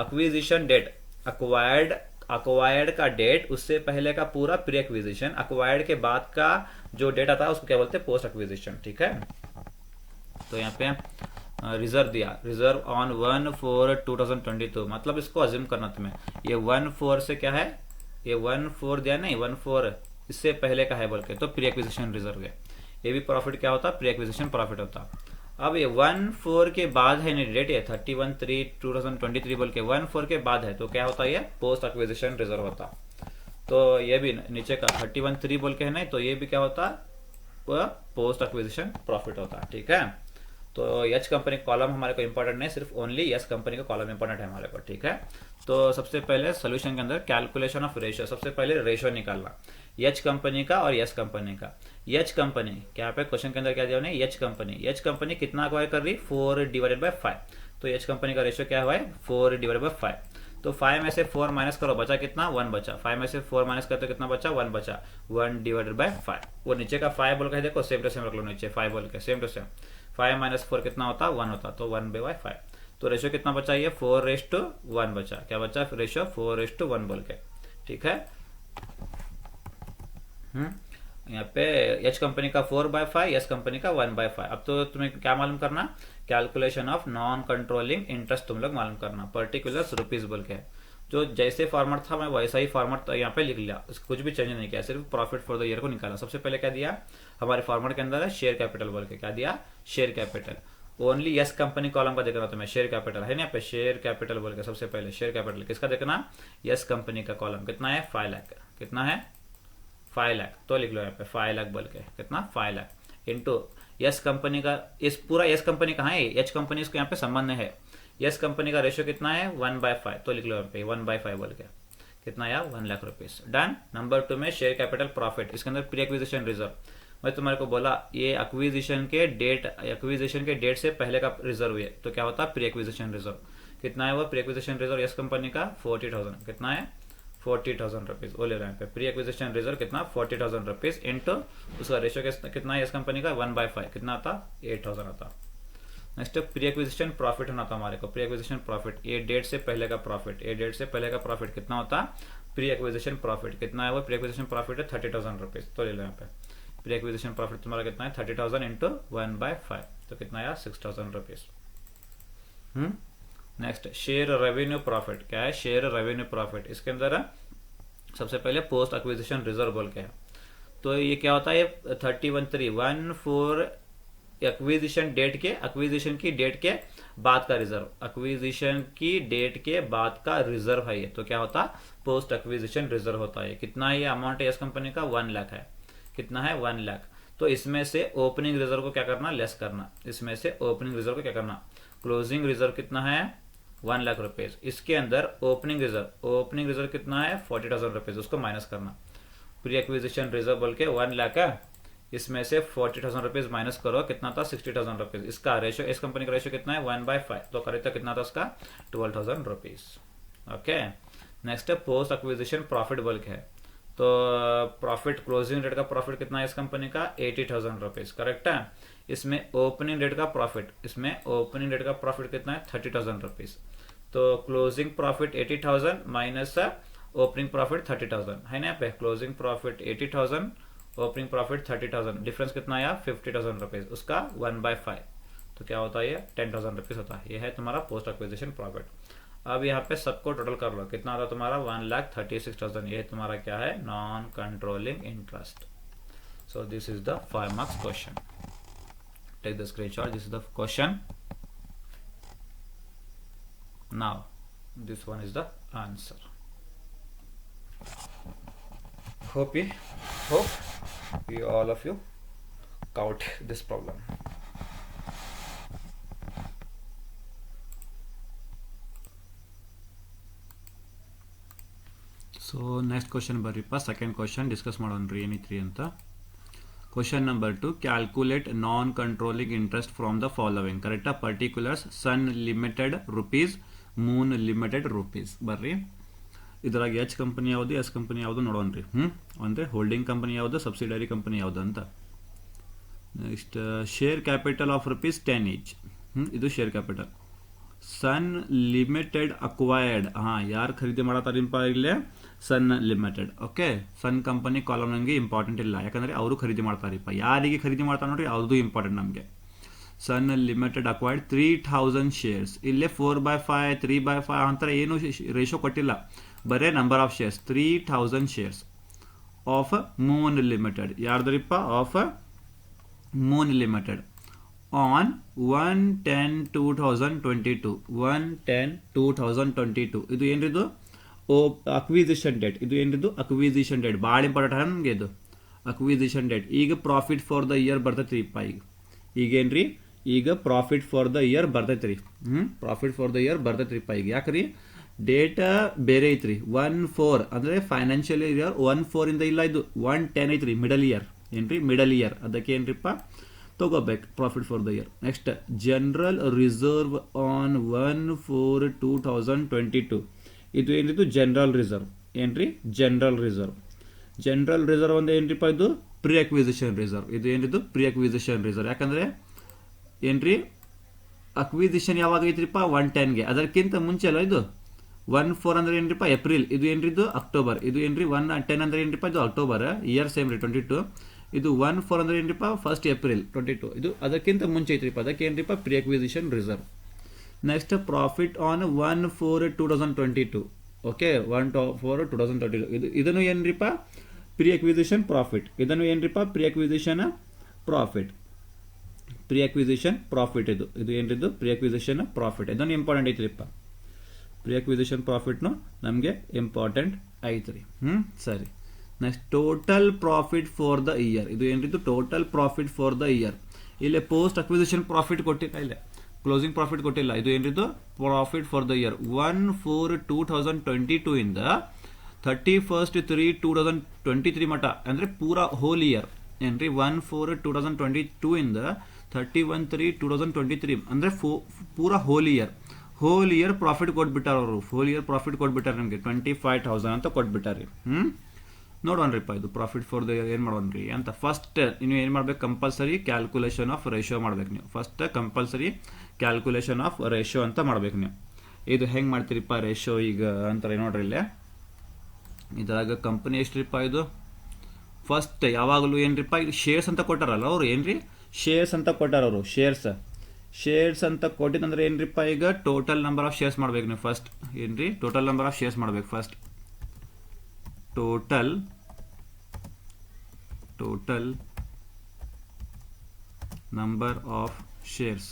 एक्विजिशन डेट अक्वायर्ड का डेट उससे पहले का पूरा प्री एक्विजिशन अक्वायर्ड के बाद का जो डेट आता है उसको क्या बोलते हैं पोस्ट एक्विजिशन. ठीक है तो यहाँ पे रिजर्व दिया रिजर्व ऑन 1/4/2022 मतलब इसको अज्यूम करना तुम्हें ये 1/4 से क्या है ये 1/4 दिया नहीं 1/4 इससे पहले का है बोल के तो प्री एक्विजिशन रिजर्व है. ये भी प्रॉफिट क्या होता प्री एक्विजिशन प्रॉफिट होता. अब ये 1/4 के बाद है डेट ये 31/3/2023 बोल के 1/4 के बाद है तो क्या होता है ये पोस्ट एक्विजिशन रिजर्व होता. तो ये भी नीचे का 31.3 बोल के है ना, तो ये भी क्या होता है, पोस्ट एक्विजिशन प्रॉफिट होता है, ठीक है। तो यच कंपनी कॉलम हमारे को इंपॉर्टेंट नहीं, सिर्फ ओनली यस कंपनी का कॉलम इंपॉर्टेंट है हमारे को, ठीक है। तो सबसे पहले सोल्यूशन के अंदर कैलकुलेशन ऑफ रेशियो, सबसे पहले रेशियो निकालना यच कंपनी का और यस कंपनी का। यच कंपनी क्या पे क्वेश्चन के अंदर क्या दिया उन्हें, यच कंपनी कितना अक्वायर कर रही, 4/5। तो यच कंपनी का रेशियो क्या हुआ है, 4/5। तो 5 में से 4 माइनस करो, बचा कितना, 1 बचा। 5 में से 4 माइनस करते कितना बचा, 1 बचा। 1/5। वो नीचे का 5 बोल के देखो, सेम टू सेम रख लो नीचे, 5 बोल के सेम टू सेम। 5 माइनस 4 कितना होता, 1 होता, तो 1/5। तो रेशियो कितना बचा, ये 4:1 बचा। क्या बचा रेशियो, 4:1 बोल के, ठीक है। यहाँ पे एच कंपनी का 4/5, यस कंपनी का 1/5। अब तो तुम्हें क्या मालूम करना, calculation of non controlling interest तुम लोग मालूम करना, पर्टिकुलर रुपीज बोल के। जो जैसे फॉर्मेट था मैं वैसा ही फॉर्मेट यहाँ पे लिख लिया, कुछ भी चेंज नहीं किया, सिर्फ प्रॉफिट फॉर द ईयर को निकाला। सबसे पहले क्या दिया हमारे फॉर्मेट के अंदर है, शेयर कैपिटल बोल के। क्या दिया, share capital. Only yes company column का देखना तुम्हें, शेयर कैपिटल है ना यहाँ पे, शेयर कैपिटल बोल के। सबसे पहले शेयर कैपिटल किसका देखना, यस कंपनी का कॉलम कितना है, 5 लाख। कितना है, 5 लाख। तो लिख लो यहाँ पे 5 लाख बोल के, कितना, 5 लाख इंटू यस कंपनी का। इस पूरा यस कंपनी कहाँ है, एच कंपनी इसको यहाँ पे संबंध है। यस कंपनी का रेशियो कितना है, 1/5। तो लिख लो यहाँ पे 1/5 बोल के, कितना आया, 1 लाख रुपीज। डन। नंबर 2 में शेयर कैपिटल प्रॉफिट, इसके अंदर प्री एक्विजिशन रिजर्व। मैं तुम्हारे को बोला ये एक्विजिशन के डेट से पहले का रिजर्व है, तो क्या होता है, प्री एक्विजिशन रिजर्व। कितना है वो pre acquisition reserve yes company का, 40,000। कितना है, 40,000 रुपीज। वो ले रहे हैं पे प्री एक्विजिशन रिजर्व कितना, 40,000 रुपीज इंटू उसका रेशियो कितना है यस कंपनी का, 1/5। कितना आता, 8,000 आता। नेक्स्ट प्री एक्विजिशन प्रॉफिट होना था हमारे को, प्री एक्विजिशन प्रॉफिट, ये डेट से पहले का प्रॉफिट, ये डेट से पहले का प्रॉफिट कितना होता, प्री एक्विजिशन प्रॉफिट कितना है वो, प्री एक्विजिशन प्रॉफिट है 30,000 रुपीज। तो ले लो यहाँ पे प्री एक्विजिशन प्रॉफिट तुम्हारा कितना है, 30,000 इंटू 1/5, तो कितना आया, 6,000 rupees. Next share revenue profit, क्या है, शेयर रेवेन्यू प्रॉफिट। इसके अंदर सबसे पहले पोस्ट एक्विजिशन रिजर्व बोल के है। तो ये क्या होता है, 31/3 एक्विजिशन की डेट के बाद का रिजर्व, एक्विजिशन की डेट के बाद का रिजर्व है ये। तो क्या होता, पोस्ट एक्विजिशन रिजर्व होता है। कितना है ये अमाउंट है यस कंपनी का, 1 लाख है। कितना है, 1 लाख। तो इसमें से ओपनिंग रिजर्व को क्या करना, लेस करना। इसमें से ओपनिंग रिजर्व को क्या करना, क्लोजिंग रिजर्व कितना है, 1 लाख रुपीज। इसके अंदर ओपनिंग रिजर्व कितना है, 40,000 रुपीज, उसको माइनस करना। प्री एक्विजिशन रिजर्व बोल के 1 लाख है, इसमें से 40,000 रुपीज माइनस करो, कितना था, 60,000 रुपीज। इसका रेशियो, इस कंपनी का रेशियो कितना है, 1/5। तो करे तो कितना था उसका, 12,000 रुपीज। ओके। नेक्स्ट है पोस्ट एक्विजिशन प्रॉफिट बोल के है। तो प्रॉफिट, क्लोजिंग रेट का प्रॉफिट कितना है इस कंपनी का, 80,000 रुपीज, करेक्ट है। इसमें ओपनिंग रेट का प्रॉफिट, कितना है, 30,000 रुपीज। तो closing profit 80,000 minus opening profit 30,000 है ना यहाँ पे। Closing profit 80,000, opening profit 30,000, difference कितना आया, 50,000 रुपीज। उसका 1/5, तो क्या होता है ये, 10,000 रुपीज होता है। ये है तुम्हारा पोस्ट एक्विजिशन प्रॉफिट। अब यहाँ पे सबको टोटल कर लो, कितना आता तुम्हारा, 1,36,000। ये तुम्हारा क्या है, non controlling interest. So this is the 5 marks question. Take the screenshot, this is the question. Now this one is the answer. Hope you all of you caught this problem. So next question ಬರ್ರಿಪ್ಪ, second question discuss ಮಾಡೋಣ್ರಿ ಏನಿತ್ರಿ ಅಂತ. Question number 2, calculate non controlling interest from the following. ಕರೆಕ್ಟಾ, particulars Sun Limited rupees, Moon Limited rupees. ಬರ್ರಿ ಇದ್ರಾಗ H company ಯಾವುದು, S company ಯಾವುದು ನೋಡೋಣ್ರಿ. ಅಂದರೆ ಹೋಲ್ಡಿಂಗ್ ಕಂಪನಿ ಯಾವುದು, ಸಬ್ಸಿಡರಿ ಕಂಪನಿ ಯಾವುದು ಅಂತ. Next share capital of rupees 10 each. ಇದು share capital. Sun Limited acquired, ಯಾರು ಖರೀದಿ ಮಾಡತ್ತಾರಪ್ಪ ಇಲ್ಲೇ, Sun Limited. Okay, Sun company column ನಮಗೆ ಇಂಪಾರ್ಟೆಂಟ್ ಇಲ್ಲ, ಯಾಕಂದರೆ ಅವರು ಖರೀದಿ ಮಾಡ್ತಾರಿಪ್ಪ. ಯಾರಿಗೆ ಖರೀದಿ ಮಾಡ್ತಾರೆ ನೋಡ್ರಿ, ಅದು ಇಂಪಾರ್ಟೆಂಟ್ ನಮಗೆ. Sun Limited acquired 3,000 shares. ಇಲ್ಲೇ 4/5 3/5 ಅಂತರ ಏನು ರೇಷೋ ಕೊಟ್ಟಿಲ್ಲ, ಬರೇ number of shares. 3,000 shares of Moon Limited. ಯಾರ್ದರಿಪ್ಪ, ಆಫ್ ಮೂನ್ ಲಿಮಿಟೆಡ್ ಆನ್ 1/10/2022. 1/10/2022. ಇದು ಏನ್ರಿದು, ಅಕ್ವಿಸಿಷನ್ ಡೇಟ್, ಇದು ಏನಿದು ಅಕ್ವಿಸಿಷನ್ ಡೇಟ್, ಭಾಳ ಇಂಪಾರ್ಟೆಂಟ್ ನಮಗೆ ಇದು ಅಕ್ವಿಸಿಷನ್ ಡೇಟ್. ಈಗ ಪ್ರಾಫಿಟ್ ಫಾರ್ ದ ಇಯರ್ ಬರ್ತೈತ್ರಿಪ್ಪ. ಈಗೇನ್ರಿ ಈಗ ಪ್ರಾಫಿಟ್ ಫಾರ್ ದ ಇಯರ್ ಬರ್ತೈತ್ರಿ. ಪ್ರಾಫಿಟ್ ಫಾರ್ ದ ಇಯರ್ ಬರ್ತೈತ್ರಿಪ್ಪ. ಈಗ ಯಾಕ್ರಿ ಡೇಟ್ ಬೇರೆ ಐತ್ರಿ. 1/4 ಅಂದ್ರೆ ಫೈನಾನ್ಷಿಯಲ್ ಇಯರ್ 1/4 ಇಂದ ಇಲ್ಲ, ಇದು 1/10 ಐತ್ರಿ ಮಿಡಲ್ ಇಯರ್. ಏನ್ರಿ ಮಿಡಲ್ ಇಯರ್, ಅದಕ್ಕೆ ಏನ್ರಿಪ್ಪ ತಗೋಬೇಕು profit for the year. Next general reserve on 1/4/2022. ಇದು ಏನಿದು ಜನರಲ್ ರಿಸರ್ವ್. ಏನ್ರಿ ಜನರಲ್ ರಿಸರ್ವ್. ಜನರಲ್ ರಿಸರ್ವ್ ಅಂದ್ರೆ ಏನ್ರಿಪ್ಪ ಇದು ಪ್ರಿ ಅಕ್ವಿಸಿಷನ್ ರಿಸರ್ವ್. ಇದು ಏನಿದು ಪ್ರಿ ಅಕ್ವಿಸಿಷನ್ ರಿಸರ್ವ್. ಯಾಕಂದ್ರೆ ಏನ್ರಿ ಅಕ್ವಿಸಿಷನ್ ಯಾವಾಗ ಐತ್ರಿಪ್ಪ 1/10ಗೆ, ಅದಕ್ಕಿಂತ ಮುಂಚೆ ಅಲ್ಲ ಇದು. 1/4 ಅಂದ್ರೆ ಏನ್ರಿಪ್ಪ ಏಪ್ರಿಲ್, ಇದು ಏನ್ರಿದು ಅಕ್ಟೋಬರ್. ಇದು ಏನ್ರಿ 1/10 ಅಂದ್ರೆ ಏನ್ರಿಪ್ಪ ಇದು ಅಕ್ಟೋಬರ್, ಇಯರ್ ಸೇಮ್ ರೀ 22. ಇದು 1/4 ಅಂದ್ರೆ ಏನ್ರಿಪ್ಪ 1st ಏಪ್ರಿಲ್ 22. ಇದು ಅದಕ್ಕಿಂತ ಮುಂಚೆ ಐತ್ರಿಪ್ಪ, ಅದಕ್ಕೆ ಏನ್ರಿಪ್ಪ pre acquisition reserve. Next profit on 1/4/2022. Okay 1/4/2022. ಇದನ್ನು ಏನ್ರಿಪ್ಪ ಪ್ರಿ ಅಕ್ವಿಸಿಷನ್ ಪ್ರಾಫಿಟ್. ಇದನ್ನು ಏನ್ರಿಪ್ಪ pre acquisition profit. Pre acquisition profit ಇದು ಏನ್ರಿದು ಪ್ರಿ ಅಕ್ವಿಸಿಷನ್ ಪ್ರಾಫಿಟ್. ಇದನ್ನು ಇಂಪಾರ್ಟೆಂಟ್ ಐತ್ರಿಪ್ಪ. ಪ್ರಿ ಅಕ್ವಿಸಿಷನ್ ಪ್ರಾಫಿಟ್ನು ನಮಗೆ ಇಂಪಾರ್ಟೆಂಟ್ ಐತ್ರಿ. ಸರಿ. Next total profit for the year. ಇದು ಏನ್ರಿದು total profit for the year. ಇಲ್ಲಿ ಪೋಸ್ಟ್ ಅಕ್ವಿಸಿಷನ್ ಪ್ರಾಫಿಟ್ ಕೊಟ್ಟಿಲ್ಲ, ಇಲ್ಲ ಕ್ಲೋಸಿಂಗ್ ಪ್ರಾಫಿಟ್ ಕೊಟ್ಟಿಲ್ಲ. ಇದು ಏನ್ರಿದು ಪ್ರಾಫಿಟ್ ಫಾರ್ ದ ಇಯರ್ 1/4/2022 ಇಂದ 31/3/2023 ಮಟ, ಅಂದ್ರೆ ಪೂರಾ ಹೋಲ್ ಇಯರ್. ಏನ್ರಿ 1/4/2022 ಇಂದ 31/3/2023 ಅಂದ್ರೆ ಪೂರಾ whole year. Whole year profit ಕೊಟ್ಬಿಟ್ಟಾರ ಅವರು. ಹೋಲ್ ಇಯರ್ ಪ್ರಾಫಿಟ್ ಕೊಟ್ಬಿಟ್ಟಾರೆ ನಮಗೆ 25,000 ಅಂತ ಕೊಟ್ಬಿಟ್ಟಾರಿ. ನೋಡೋಣ್ರಿಪ್ಪ ಇದು ಪ್ರಾಫಿಟ್ ಫಾರ್ ದ ಇಯರ್ ಏನು ಮಾಡೋಣ್ರಿ ಅಂತ. ಫಸ್ಟ್ ನೀವು ಏನು ಮಾಡ್ಬೇಕು, ಕಂಪಲ್ಸರಿ ಕ್ಯಾಲ್ಕುಲೇಷನ್ ಆಫ್ ರೇಷಿಯೋ ಮಾಡ್ಬೇಕು ನೀವು. First compulsory calculation of ratio ಅಂತ ಮಾಡ್ಬೇಕು ನೀವು. ಇದು ಹೆಂಗೆ ಮಾಡ್ತೀರಿಪ್ಪ ರೇಷಿಯೋ ಈಗ ಅಂತಾರೆ ನೋಡ್ರಿ. ಇಲ್ಲೇ ಇದ್ರಾಗ ಕಂಪನಿ ಎಷ್ಟ್ರಿಪ್ಪ ಇದು. ಫಸ್ಟ್ ಯಾವಾಗಲೂ ಏನ್ರಿಪ್ಪ ಇದು ಶೇರ್ಸ್ ಅಂತ ಕೊಟ್ಟಾರಲ್ಲ ಅವ್ರು. ಏನ್ರಿ ಶೇರ್ಸ್ ಅಂತ ಕೊಟ್ಟಾರ ಅವರು. ಶೇರ್ಸ್ ಅಂತ ಕೊಟ್ಟಿದಂದ್ರೆ ಏನ್ರಿಪ್ಪ ಈಗ ಟೋಟಲ್ ನಂಬರ್ ಆಫ್ ಶೇರ್ಸ್ ಮಾಡ್ಬೇಕು ನೀವು ಫಸ್ಟ್. ಏನ್ರಿ ಟೋಟಲ್ ನಂಬರ್ ಆಫ್ ಶೇರ್ಸ್ ಮಾಡ್ಬೇಕು first. Total number of shares.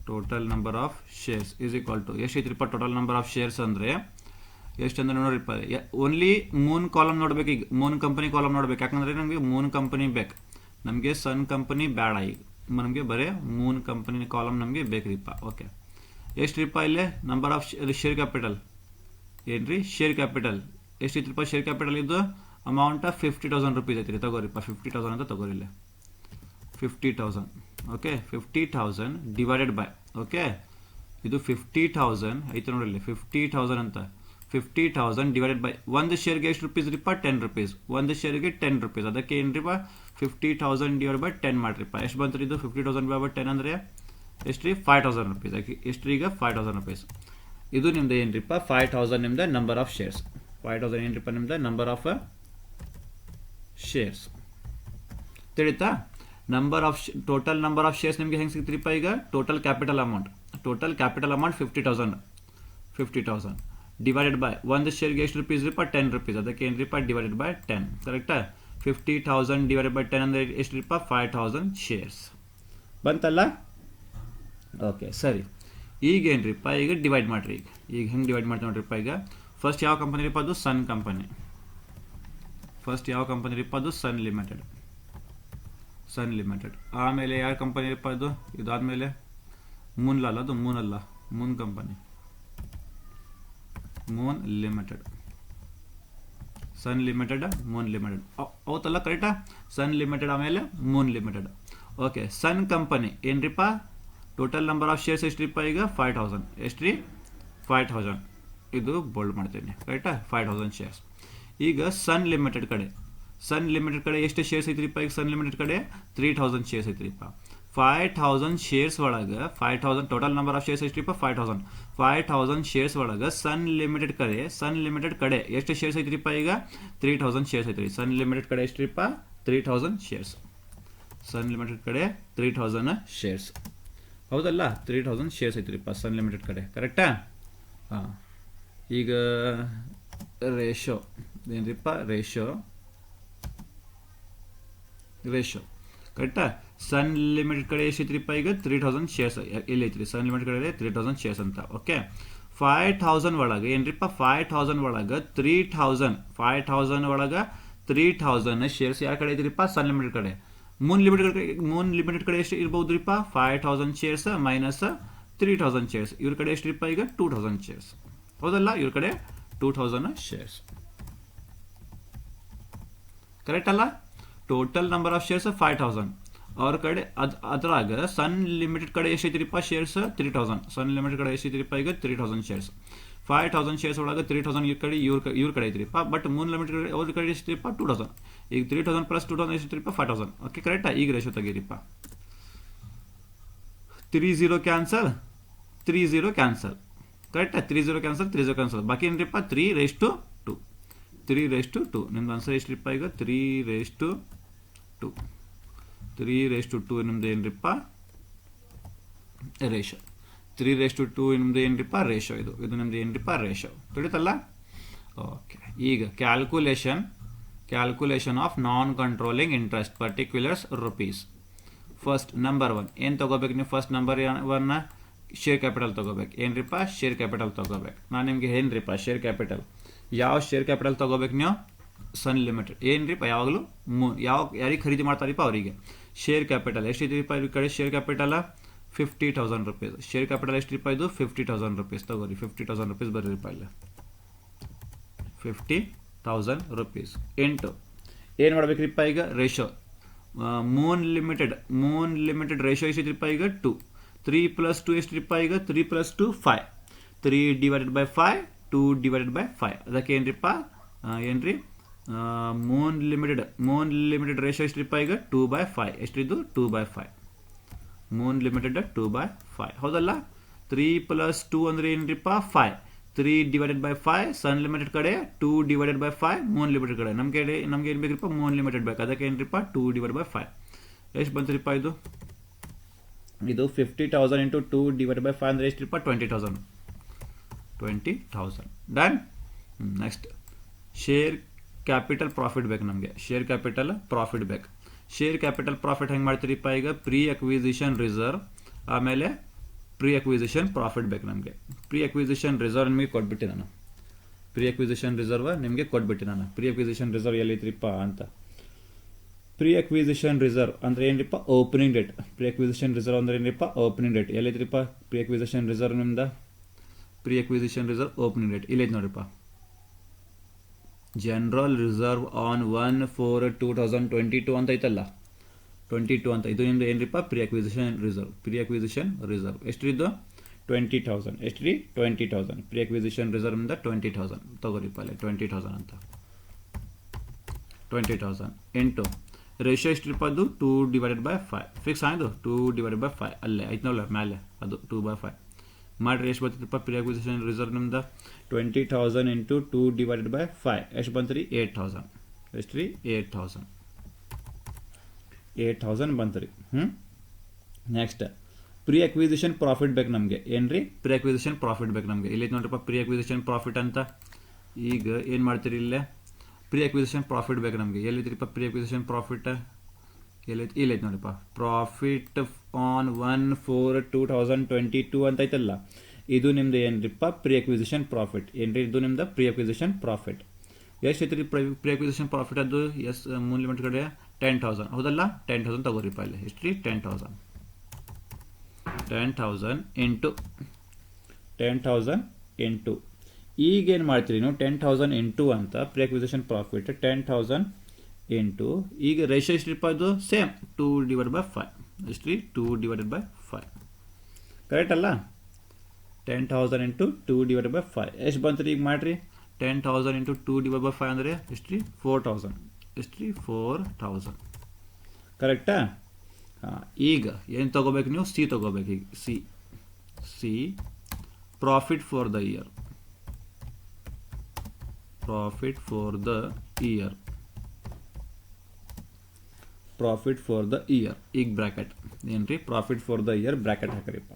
Total number of shares is equal to ಎಷ್ಟು ಐತ್ರಿಪ್ಪ ಟೋಟಲ್ ನಂಬರ್ ಆಫ್ ಶೇರ್ಸ್ ಅಂದ್ರೆ ಎಷ್ಟು ಅಂದ್ರೆ ನೋಡ್ರಿಪ್ಪ, ಓನ್ಲಿ ಮೂನ್ ಕಾಲಮ್ ನೋಡ್ಬೇಕು. ಈಗ ಮೂನ್ ಕಂಪನಿ ಕಾಲಮ್ ನೋಡ್ಬೇಕು. ಯಾಕಂದ್ರೆ ನಮಗೆ ಮೂನ್ ಕಂಪನಿ ಬೇಕು, ನಮಗೆ ಸನ್ ಕಂಪನಿ ಬೇಡ. ಈಗ ನಮಗೆ ಬರೀ ಮೂನ್ ಕಂಪನಿ ಕಾಲಮ್ ನಮಗೆ ಬೇಕ್ರಿಪ್ಪ. ಓಕೆ ಎಷ್ಟ್ರಿಪ್ಪ ಇಲ್ಲೇ ನಂಬರ್ ಆಫ್ ಶೇರ್ ಕ್ಯಾಪಿಟಲ್. ಏನ್ರಿ ಶೇರ್ ಕ್ಯಾಪಿಟಲ್ ಎಷ್ಟಿತ್ರಿಪ್ಪ ಶೇರ್ ಕ್ಯಾಪಿಟಲ್. ಇದು ಅಮೌಂಟ್ 50,000 ರೂಪೀಸ್ ಐತ್ರಿ. ತಗೋರಿಪ್ಪ 50,000 ಅಂತ ತಗೋರಿ. ಇಲ್ಲೇ 50,000. ಓಕೆ 50,000 ಡಿವೈಡೆಡ್ ಬೈ, ಓಕೆ ಇದು 50,000 ಐತೆ ನೋಡಿ ಇಲ್ಲಿ 50,000 ಅಂತ. 50,000 ಡಿವೈಡೆಡ್ ಬೈ ಒಂದು ಶೇರ್ಗೆ ಎಷ್ಟು ರೂಪೀಸ್ ರೀಪ್ಪ 10 ರೂಪೀಸ್. ಒಂದು ಶೇರ್ಗೆ 10 ರೂಪೀಸ್. ಅದಕ್ಕೆ ಏನ್ರಿಪ್ಪ 50,000 ಡಿವೈಡ್ ಬೈ 10 ಮಾಡ್ರಿಪ್ಪ. ಎಷ್ಟು ಬಂತ್ರಿ ಇದು 50,000 ಡಿವೈಡ್ ಬೈ 10 ಅಂದ್ರೆ ಎಷ್ಟ್ರಿ 5,000 ರೂಪೀಸ್. ಎಷ್ಟ್ರಿ ಈಗ 5,000 ರೂಪೀಸ್. ಇದು ನಿಮ್ದು ಏನ್ರಿಪ್ಪ 5,000 ನಿಮ್ದು ನಂಬರ್ ಆಫ್ ಶೇರ್ಸ್. 5,000 ಏನ್ರಿಪ್ಪ ನಿಮ್ದು ನಂಬರ್ ಆಫ್ ಶೇರ್ಸ್. ತಿಳಿತಾ. Number of total number of shares ನಿಮ್ಗೆ ಹೆಂಗೆ ಸಿಗ್ತಿರಿಪ್ಪ ಈಗ total capital amount. Total capital amount 50,000 divided by ಒಂದು ಶೇರ್ಗೆ ಎಷ್ಟು ರೂಪೀಸ್ ರೀಪ್ಪ 10 ರೂಪೀಸ್. ಅದಕ್ಕೆ ಏನ್ರಿಪ್ಪ ಡಿವೈಡೆಡ್ ಬೈ 10. ಕರೆಕ್ಟಾ. 50,000 ಡಿವೈಡೆಡ್ ಬೈ 10 ಅಂದ್ರೆ ಎಷ್ಟ್ರಿಪ್ಪ 5,000 ಶೇರ್ಸ್ ಬಂತಲ್ಲ. ಓಕೆ ಸರಿ. ಈಗ ಏನ್ರಿಪ್ಪ ಈಗ ಡಿವೈಡ್ ಮಾಡ್ರಿ. ಈಗ ಹೆಂಗೆ ಡಿವೈಡ್ ಮಾಡ್ತೀವಿ ನೋಡ್ರಿಪ್ಪ. ಈಗ ಫಸ್ಟ್ ಯಾವ ಕಂಪನಿ ರೀಪ್ಪ ಅದು ಸನ್ ಕಂಪನಿ. ಫಸ್ಟ್ ಯಾವ ಕಂಪನಿ ರೀಪ್ಪ ಅದು ಸನ್ ಲಿಮಿಟೆಡ್. ಆಮೇಲೆ ಯಾವ ಕಂಪನಿ ರೀಪ್ಪ ಅದು. ಇದಾದ್ಮೇಲೆ ಮೂನ್ ಅಲ್ಲ, ಅದು ಮೂನ್ ಅಲ್ಲ, Moon company, Moon Limited. Sun Limited, Moon Limited ಹೌದಲ್ಲ ಕರೆಕ್ಟಾ. ಸನ್ ಲಿಮಿಟೆಡ್ ಆಮೇಲೆ Moon Limited. Okay Sun company ಏನ್ರಿಪ್ಪ ಟೋಟಲ್ ನಂಬರ್ ಆಫ್ ಶೇರ್ಸ್ ಎಷ್ಟ್ರಿಪ್ಪ ಈಗ 5,000. ಎಷ್ಟ್ರಿ 5,000. ಇದು ಬೋಲ್ಡ್ ಮಾಡ್ತೀನಿ ಕರೆಕ್ಟಾ 5,000 ಶೇರ್ಸ್. ಈಗ ಸನ್ ಲಿಮಿಟೆಡ್ ಕಡೆ ಎಷ್ಟು ಶೇರ್ಸ್ ಐತ್ರಿಪ್ಪ. ಈಗ ಸನ್ ಲಿಮಿಟೆಡ್ ಕಡೆ 3,000 ಶೇರ್ಸ್ ಐತ್ರಿಪ್ಪ. 5,000 ಶೇರ್ಸ್ ಒಳಗೆ 5,000 ಟೋಟಲ್ ನಂಬರ್ ಆಫ್ ಶೇರ್ಸ್ ಎಷ್ಟ್ರಿಪ್ಪ 5,000 ಶೇರ್ಸ್ ಒಳಗೆ ಸನ್ ಲಿಮಿಟೆಡ್ ಕಡೆ ಎಷ್ಟು ಶೇರ್ಸ್ ಐತ್ರಿಪ್ಪ ಈಗ 3,000 ಶೇರ್ಸ್ ಐತ್ರಿ. ಸನ್ ಲಿಮಿಟೆಡ್ ಕಡೆ ಎಷ್ಟ್ರಿಪ್ಪ 3,000 ಶೇರ್ಸ್. ಸನ್ ಲಿಮಿಟೆಡ್ ಕಡೆ 3,000 ಶೇರ್ಸ್ ಹೌದಲ್ಲ. 3,000 ಶೇರ್ಸ್ ಐತ್ರಿಪ್ಪ ಸನ್ ಲಿಮಿಟೆಡ್ ಕಡೆ ಕರೆಕ್ಟಾ. ಹಾಂ ಈಗ ರೇಷೋ ಏನ್ರಿಪ್ಪ ರೇಷೋ ಕರೆಕ್ಟಾ. ಸನ್ ಲಿಮಿಟೆಡ್ ಕಡೆ ಎಷ್ಟಿತ್ರಿಪ್ಪ ಈಗ 3,000 ಶೇರ್ಸ್ ಇಲ್ಲಿ ಐತ್ರಿ. ಸನ್ ಲಿಮಿಟೆಡ್ ಕಡೆ 3,000 ಶೇರ್ಸ್ ಅಂತ. ಓಕೆ 5000 ಒಳಗೆ ಏನ್ರಿಪ್ಪ 5000 ಒಳಗೆ 3000 ಒಳಗೆ 3000 ಶೇರ್ಸ್ ಯಾರ ಕಡೆ ಐತ್ರಿಪ್ಪ ಸನ್ ಲಿಮಿಟೆಡ್ ಕಡೆ. ಮೂನ್ ಲಿಮಿಟೆಡ್ ಕಡೆ ಎಷ್ಟು ಇರ್ಬೋದ್ರಿಪ್ಪ 5000 ಶೇರ್ಸ್ ಮೈನಸ್ 3000 ಶೇರ್ಸ್. ಇವ್ರ ಕಡೆ ಎಷ್ಟ್ರಿಪ್ಪ ಈಗ 2000 ಶೇರ್ಸ್. ಹೌದಲ್ಲ, ಇವ್ರ ಕಡೆ 2000 ಶೇರ್ಸ್. ಕರೆಕ್ಟ್ ಅಲ್ಲ. Total number of shares 5000. ಅವ್ರ ಕಡೆ ಅದ್ರಾಗ ಸನ್ ಲಿಮಿಟೆಡ್ ಕಡೆ ಎಷ್ಟೈತಿರಿಪ್ಪ ಶೇರ್ಸ್ 3000. ಸನ್ ಲಿಮಿಟೆಡ್ ಕಡೆ ಎಷ್ಟೈತಿರಿಪ್ಪ ಈಗ 3000 ಶೇರ್ಸ್. 5000 ಶೇರ್ಸ್ ಒಳಗೆ 3000 ಇವ್ರ ಕಡೆ ಐತ್ರಿಪ್ಪ. ಬಟ್ ಮೂನ್ ಲಿಮಿಟೆಡ್ ಕಡೆ ಅವ್ರ ಕಡೆ ಎಷ್ಟಿರಿಪ್ಪ 2000. ಈಗ 3000 ಪ್ಲಸ್ 2000 ಎಷ್ಟಿರಿಪ್ಪ 5000. ಓಕೆ ಕರೆಕ್ಟಾ. ಈಗ ರೇಷೋ ತೆಗೀರಿಪ್ಪ. 30 cancel 30 cancel. ಕರೆಕ್ಟಾ. 30 ಕ್ಯಾನ್ಸಲ್. ಬಾಕಿ ಏನ್ರಿಪ್ಪ 3:2. 3:2. ನಿಮ್ದು ಆನ್ಸರ್ ಎಷ್ಟ್ರಿಪ್ಪ ಈಗ 3:2. 3:2 ನಿಮ್ದು ಏನ್ರಿಪ್ಪ ರೇಷೋ. 3:2 ನಿಮ್ದು ಏನ್ರಿಪ್ಪ ರೇಷೋ. ಇದು ನಿಮ್ದು ಏನ್ರಿಪ್ಪ ರೇಷೋ. ತಿಳಿತಲ್ಲ. ಓಕೆ. ಈಗ calculation of non controlling interest particulars rupees. First number 1 ಏನು ತಗೋಬೇಕು ನೀವು. ಫಸ್ಟ್ ನಂಬರ್ 1 ಶೇರ್ ಕ್ಯಾಪಿಟಲ್ ತಗೋಬೇಕು. ಏನ್ರಿಪ್ಪ ಶೇರ್ ಕ್ಯಾಪಿಟಲ್ ತಗೋಬೇಕು. ನಾನು ನಿಮ್ಗೆ ಏನ್ರಿಪ್ಪ ಶೇರ್ ಕ್ಯಾಪಿಟಲ್ ಯಾವ ಶೇರ್ ಕ್ಯಾಪಿಟಲ್ ತಗೋಬೇಕು ನೀವು. ಸನ್ ಲಿಮಿಟೆಡ್ ಏನ್ರಿಪ್ಪ ಯಾವಾಗಲೂ ಯಾರಿಗೆ ಖರೀದಿ ಮಾಡ್ತಾರಿಪ್ಪ ಅವರಿಗೆ ಶೇರ್ ಕ್ಯಾಪಿಟಲ್ ಎಷ್ಟಿದ್ರಿಪ್ಪ. ಇವ್ರ ಕಡೆ share capital 50,000 rupees. Share capital ಎಷ್ಟಿರಿಪ್ಪ ಇದು 50,000 ರುಪೀಸ್. ತಗೋರಿ 50,000 ರುಪೀಸ್ ಬರೀರಿಪ್ಪ ಇಲ್ಲ 50,000 ರುಪೀಸ್ ಇಂಟು ಏನು ಮಾಡ್ಬೇಕ್ರಿಪ್ಪ ಈಗ ರೇಷೋ. ಮೂನ್ ಲಿಮಿಟೆಡ್ ರೇಷೋ ಎಷ್ಟಿದ್ರಿಪ್ಪ ಈಗ 2. 3 + 2 ಎಷ್ಟಿರಿಪ್ಪ ಈಗ 3 + 2 5. 3/5 2/5. ಅದಕ್ಕೆ ಏನ್ರಿಪ್ಪ ಏನ್ರಿ ಮೂನ್ ಲಿಮಿಟೆಡ್ ರೇಷೋ ಎಷ್ಟಿರಿಪ್ಪ ಈಗ 2/5. ಎಷ್ಟಿದ್ದು 2/5. Moon limited 2/5. ಹೌದಲ್ಲ. 3 + 2 ಅಂದ್ರೆ ಏನ್ರಿಪ್ಪ 5. 3/5 ಸನ್ ಲಿಮಿಟೆಡ್ ಕಡೆ 2/5 ಮೂನ್ ಲಿಮಿಟೆಡ್ ಕಡೆ. ನಮ್ಗೆ ಏನು ಬೇಕ್ರಿಪ್ಪ ಮೂನ್ ಲಿಮಿಟೆಡ್ ಬೇಕು. ಅದಕ್ಕೆ ಏನ್ರಿಪ್ಪ 2/5. ಎಷ್ಟು ಬಂತ್ರಿಪ್ಪ ಇದು 50,000 ಇಂಟು 2/5 ಅಂದ್ರೆ ಎಷ್ಟಿರಿಪ್ಪ 20,000. Done. Next share capital profit ಬೇಕು ನಮಗೆ. ಶೇರ್ ಕ್ಯಾಪಿಟಲ್ ಪ್ರಾಫಿಟ್ ಬೇಕು. ಶೇರ್ ಕ್ಯಾಪಿಟಲ್ ಪ್ರಾಫಿಟ್ ಹೆಂಗೆ ಮಾಡ್ತೀರಿಪ್ಪ ಈಗ ಪ್ರೀ ಅಕ್ವಿಸಿಷನ್ ರಿಸರ್ವ್ ಆಮೇಲೆ ಪ್ರೀ ಅಕ್ವಿಸಿಷನ್ ಪ್ರಾಫಿಟ್ ಬೇಕು ನಮಗೆ. ಪ್ರೀ ಅಕ್ವಿಸಿಷನ್ ರಿಸರ್ವ್ ನಿಮಗೆ ಕೊಟ್ಬಿಟ್ಟೆ ನಾನು. ಪ್ರೀ ಅಕ್ವಿಸಿಷನ್ ರಿಸರ್ವ್ ನಿಮಗೆ ಕೊಟ್ಬಿಟ್ಟೆ ನಾನು. ಪ್ರೀ ಅಕ್ವಿಸಿಷನ್ ರಿಸರ್ವ್ ಎಲ್ಲೈತ್ರಿಪ್ಪ ಅಂತ. ಪ್ರೀ ಅಕ್ವಿಸಿಷನ್ ರಿಸರ್ವ್ ಅಂದ್ರೆ ಏನ್ರಿಪ್ಪ opening date. Pre acquisition reserve ಅಂದ್ರೆ ಏನ್ರಿಪ್ಪ ಓಪನಿಂಗ್ ಡೇಟ್. ಎಲ್ಲೈತ್ರಿಪ್ಪ ಪ್ರೀ ಅಕ್ವಿಸಿಷನ್ ರಿಸರ್ವ್ ನಿಮ್ದ. Pre acquisition reserve opening date ಇಲ್ಲೈತೆ ನೋಡ್ರಿಪ್ಪ. ಜನರಲ್ ರಿಸರ್ವ್ ಆನ್ 1/4/2022 ಅಂತ ಐತಲ್ಲ 22 ಅಂತ. ಇದು ನಿಮ್ದು ಏನ್ರಿಪ್ಪ pre acquisition reserve. Pre acquisition reserve ಎಷ್ಟ್ರಿದ್ದು 20,000. ಎಷ್ಟ್ರಿ 20,000. ಪ್ರೀ ಅಕ್ವಿಸಿಷನ್ ರಿಸರ್ವ್ ಇಂದ 20,000 ತಗೋರಿಪ್ಪ ಅಲ್ಲೇ 20,000 ಅಂತ. 20,000 ಇಂಟು ರೇಷೋ ಎಷ್ಟ್ರಿಪ್ಪ ಅದು 2/5. ಫಿಕ್ಸ್ ಆಯ್ತು 2/5 ಅಲ್ಲೇ ಐತೆ ನೋಡ್ಲ ಮೇಲೆ ಅದು 2/5 ಮಾಡ್ರಿ. ಎಷ್ಟು ಬರ್ತಿತ್ತಪ್ಪ ಪ್ರೀ ಅಕ್ವಿಸಿಷನ್ ರಿಸರ್ವ್ ನಿಮ್ದು 20,000 ಇಂಟು 2/5 ಎಷ್ಟು ಬಂತ್ರಿ 8,000. ಎಷ್ಟ್ರಿ 8,000 ಬಂತ್ರಿ. ನೆಕ್ಸ್ಟ್ ಪ್ರೀ ಅಕ್ವಿಸಿಷನ್ ಪ್ರಾಫಿಟ್ ಬೇಕು ನಮಗೆ. ಏನ್ರಿ ಪ್ರೀ ಅಕ್ವಿಸಿಷನ್ ಪ್ರಾಫಿಟ್ ಬೇಕು ನಮಗೆ. ಇಲ್ಲಿ ನೋಡ್ರಿಪ್ಪ ಪ್ರೀ ಅಕ್ವಿಸಿಷನ್ ಪ್ರಾಫಿಟ್ ಅಂತ. ಈಗ ಏನು ಮಾಡ್ತೀರಿ ಇಲ್ಲೇ ಪ್ರೀ ಅಕ್ವಿಸಿಷನ್ ಪ್ರಾಫಿಟ್ ಬೇಕು ನಮಗೆ. ಎಲ್ಲಿದ್ರಿಪ್ಪ ಪ್ರೀ ಅಕ್ವಿಸಿಷನ್ ಪ್ರಾಫಿಟ್ ಇಲ್ಲೈತೆ ನೋಡಿಪ್ಪ. ಪ್ರಾಫಿಟ್ ಆನ್ 1/4/2022 ಅಂತ ಐತಲ್ಲ ಇದು ನಿಮ್ದು ಏನ್ರಿಪ್ಪ ಪ್ರೀ ಅಕ್ವಿಸಿಷನ್ ಪ್ರಾಫಿಟ್. ಏನ್ರಿ ಇದು ನಿಮ್ದು ಪ್ರೀ ಅಕ್ವಿಸಿಷನ್ ಪ್ರಾಫಿಟ್. ಎಷ್ಟು ಐತ್ರಿ ಪ್ರೀ ಅಕ್ವಿಸಿಷನ್ ಪ್ರಾಫಿಟ್ ಅದು ಮೂನ್ ಲಿಮಿಟ್ ಕಡೆ 10,000 ಹೌದಲ್ಲ. 10,000 ತಗೋರಿಪ್ಪ ಇಲ್ಲಿ ಎಷ್ಟ್ರಿ 10,000 ಇಂಟು ಈಗ ಏನು ಮಾಡ್ತೀರಿ ನೀವು 10,000 ಇಂಟು ಅಂತ ಪ್ರೀ ಅಕ್ವಿಸಿಷನ್ ಪ್ರಾಫಿಟ್ 10,000 ಇಂಟು ಈಗ ರೇಷೋ ಎಷ್ಟ್ರಿಪ್ಪ ಅದು ಸೇಮ್ 2/5. ಎಷ್ಟ್ರಿ 2/5 ಕರೆಕ್ಟ್ ಅಲ್ಲ. 10,000 ಇಂಟು 2/5 ಎಷ್ಟು ಬಂತ್ರಿ ಈಗ ಮಾಡ್ರಿ. 10,000 ಇಂಟು 2/5 ಅಂದರೆ ಎಷ್ಟ್ರಿ 4,000. ಎಷ್ಟ್ರಿ 4,000 ಕರೆಕ್ಟಾ. ಹಾಂ ಈಗ ಏನು ತಗೋಬೇಕು ನೀವು ಸಿ ತಗೋಬೇಕು. ಈಗ C profit for the year. Profit for the year ಈಗ ಬ್ರ್ಯಾಕೆಟ್ ಏನ್ರಿ profit for the year bracket ಹಾಕರಿಪ್ಪ.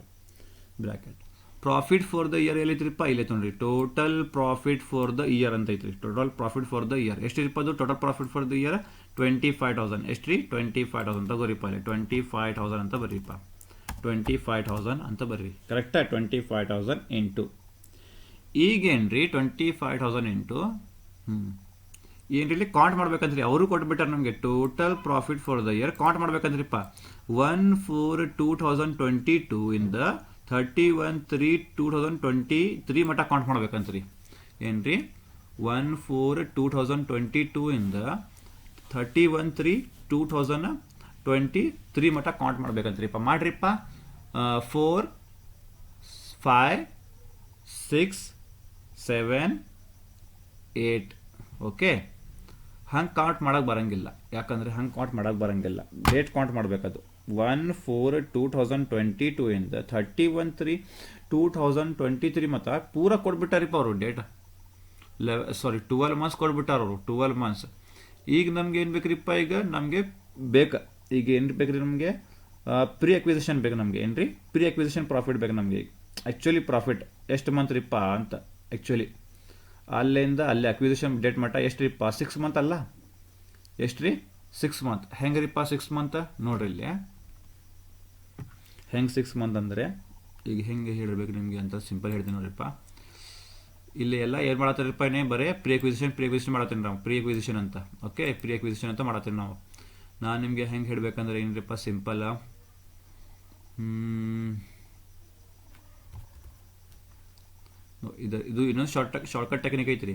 Bracket profit for the year ಎಲ್ಲೈತ್ರಿಪ್ಪ ಇಲ್ಲೈತೆ ನೋಡ್ರಿ. Total profit for the year ಅಂತ ಐತ್ರಿ. Total profit for the year ಎಷ್ಟಿರಿಪ್ಪ ಅದು total profit for the year 25,000. ಎಷ್ಟ್ರಿ 25,000 ತಗೋರಿಪ್ಪ ಅಲ್ಲಿ 25,000 ಅಂತ ಬರ್ರಿಪ್ಪ. 25,000 ಅಂತ ಬರ್ರಿ ಕರೆಕ್ಟಾ. 25,000 ಇಂಟು ಈಗೇನ್ರಿ 25,000 ಇಂಟು ಏನ್ರಿ ಇಲ್ಲಿ ಕೌಂಟ್ ಮಾಡ್ಬೇಕಂದ್ರಿ ಅವರು ಕೊಟ್ಬಿಟ್ಟಾರೆ ನಮಗೆ total profit for the year count ಮಾಡ್ಬೇಕಂದ್ರಿಪ್ಪ 1/4/2022 ಇಂದ 31/3/2023 ಮಟ್ಟ ಕೌಂಟ್ ಮಾಡ್ಬೇಕಂತ್ರಿ ಏನ್ರಿ 1/4/2022 ಇಂದ 31/3/2023 ಮಟ್ಟ ಕೌಂಟ್ ಮಾಡ್ಬೇಕಂತ್ರಿಪ್ಪ ಮಾಡ್ರಿಪ್ಪ 4 5 6 7 8 ಓಕೆ ಹಂಗೆ ಕೌಂಟ್ ಮಾಡಕ್ಕೆ ಬರಂಗಿಲ್ಲ ಯಾಕಂದರೆ ಹಂಗೆ ಕೌಂಟ್ ಮಾಡಕ್ಕೆ ಬರಂಗಿಲ್ಲ ಡೇಟ್ ಕೌಂಟ್ ಮಾಡಬೇಕದು 1/4/2022 ಇಂದ 31/3/2023 ಮತ್ತು ಪೂರ ಕೊಟ್ಬಿಟ್ಟಾರಿಪ್ಪ ಅವರು ಡೇಟ್ 12 ಮಂತ್ಸ್ ಕೊಟ್ಬಿಟ್ಟಾರ ಅವರು 12 ಮಂತ್ಸ್ ಈಗ ನಮ್ಗೆ ಏನು ಬೇಕ್ರಿಪ್ಪ ಈಗ ನಮಗೆ ಬೇಕು ಈಗ ಏನು ಬೇಕ್ರಿ ನಮಗೆ ಪ್ರೀ ಅಕ್ವಿಸಿಷನ್ ಬೇಕು ನಮಗೆ ಏನ್ರಿ ಪ್ರೀ ಅಕ್ವಿಸಿಷನ್ ಪ್ರಾಫಿಟ್ ಬೇಕು ನಮಗೆ ಈಗ ಆ್ಯಕ್ಚುಲಿ ಪ್ರಾಫಿಟ್ ಎಷ್ಟು ಮಂತ್ ರೀಪ್ಪ ಅಂತ ಆ್ಯಕ್ಚುಲಿ ಅಲ್ಲಿಂದ ಅಲ್ಲಿ ಅಕ್ವಿಸಿಷನ್ ಡೇಟ್ ಮಟ್ಟ ಎಷ್ಟು ರೀಪ್ಪ 6 ಮಂತ್ ಅಲ್ಲ ಎಷ್ಟು ರೀ 6 ಮಂತ್ ಹೆಂಗೆ ರೀಪ್ಪ 6 ಮಂತ್ ನೋಡ್ರಿ ಇಲ್ಲಿ ಹೆಂಗೆ 6 ಮಂತ್ ಅಂದರೆ ಈಗ ಹೆಂಗೆ ಹೇಳಬೇಕು ನಿಮಗೆ ಅಂತ ಸಿಂಪಲ್ ಹೇಳ್ತೀನಿ ನೋಡ್ರಿಪ್ಪ ಇಲ್ಲಿ ಎಲ್ಲ ಏನು ಮಾಡತ್ತೀರಿಪ್ಪ ಬರೀ ಪ್ರೀ ಅಕ್ವಿಸಿಷನ್ ಮಾಡತ್ತೀನಿ ನಾವು ಪ್ರೀ ಅಕ್ವಿಸಿಷನ್ ಅಂತ ಓಕೆ ಪ್ರೀ ಅಕ್ವಿಸಿಷನ್ ಅಂತ ಮಾಡತ್ತೀವಿ ನಾವು ನಾನು ನಿಮಗೆ ಹೆಂಗೆ ಹೇಳಬೇಕಂದ್ರೆ ಏನ್ರಿಪ್ಪ ಸಿಂಪಲ್ ಇದು ಇನ್ನೊಂದು ಶಾರ್ಟ್ಕಟ್ ಟೆಕ್ನಿಕ್ ಐತ್ರಿ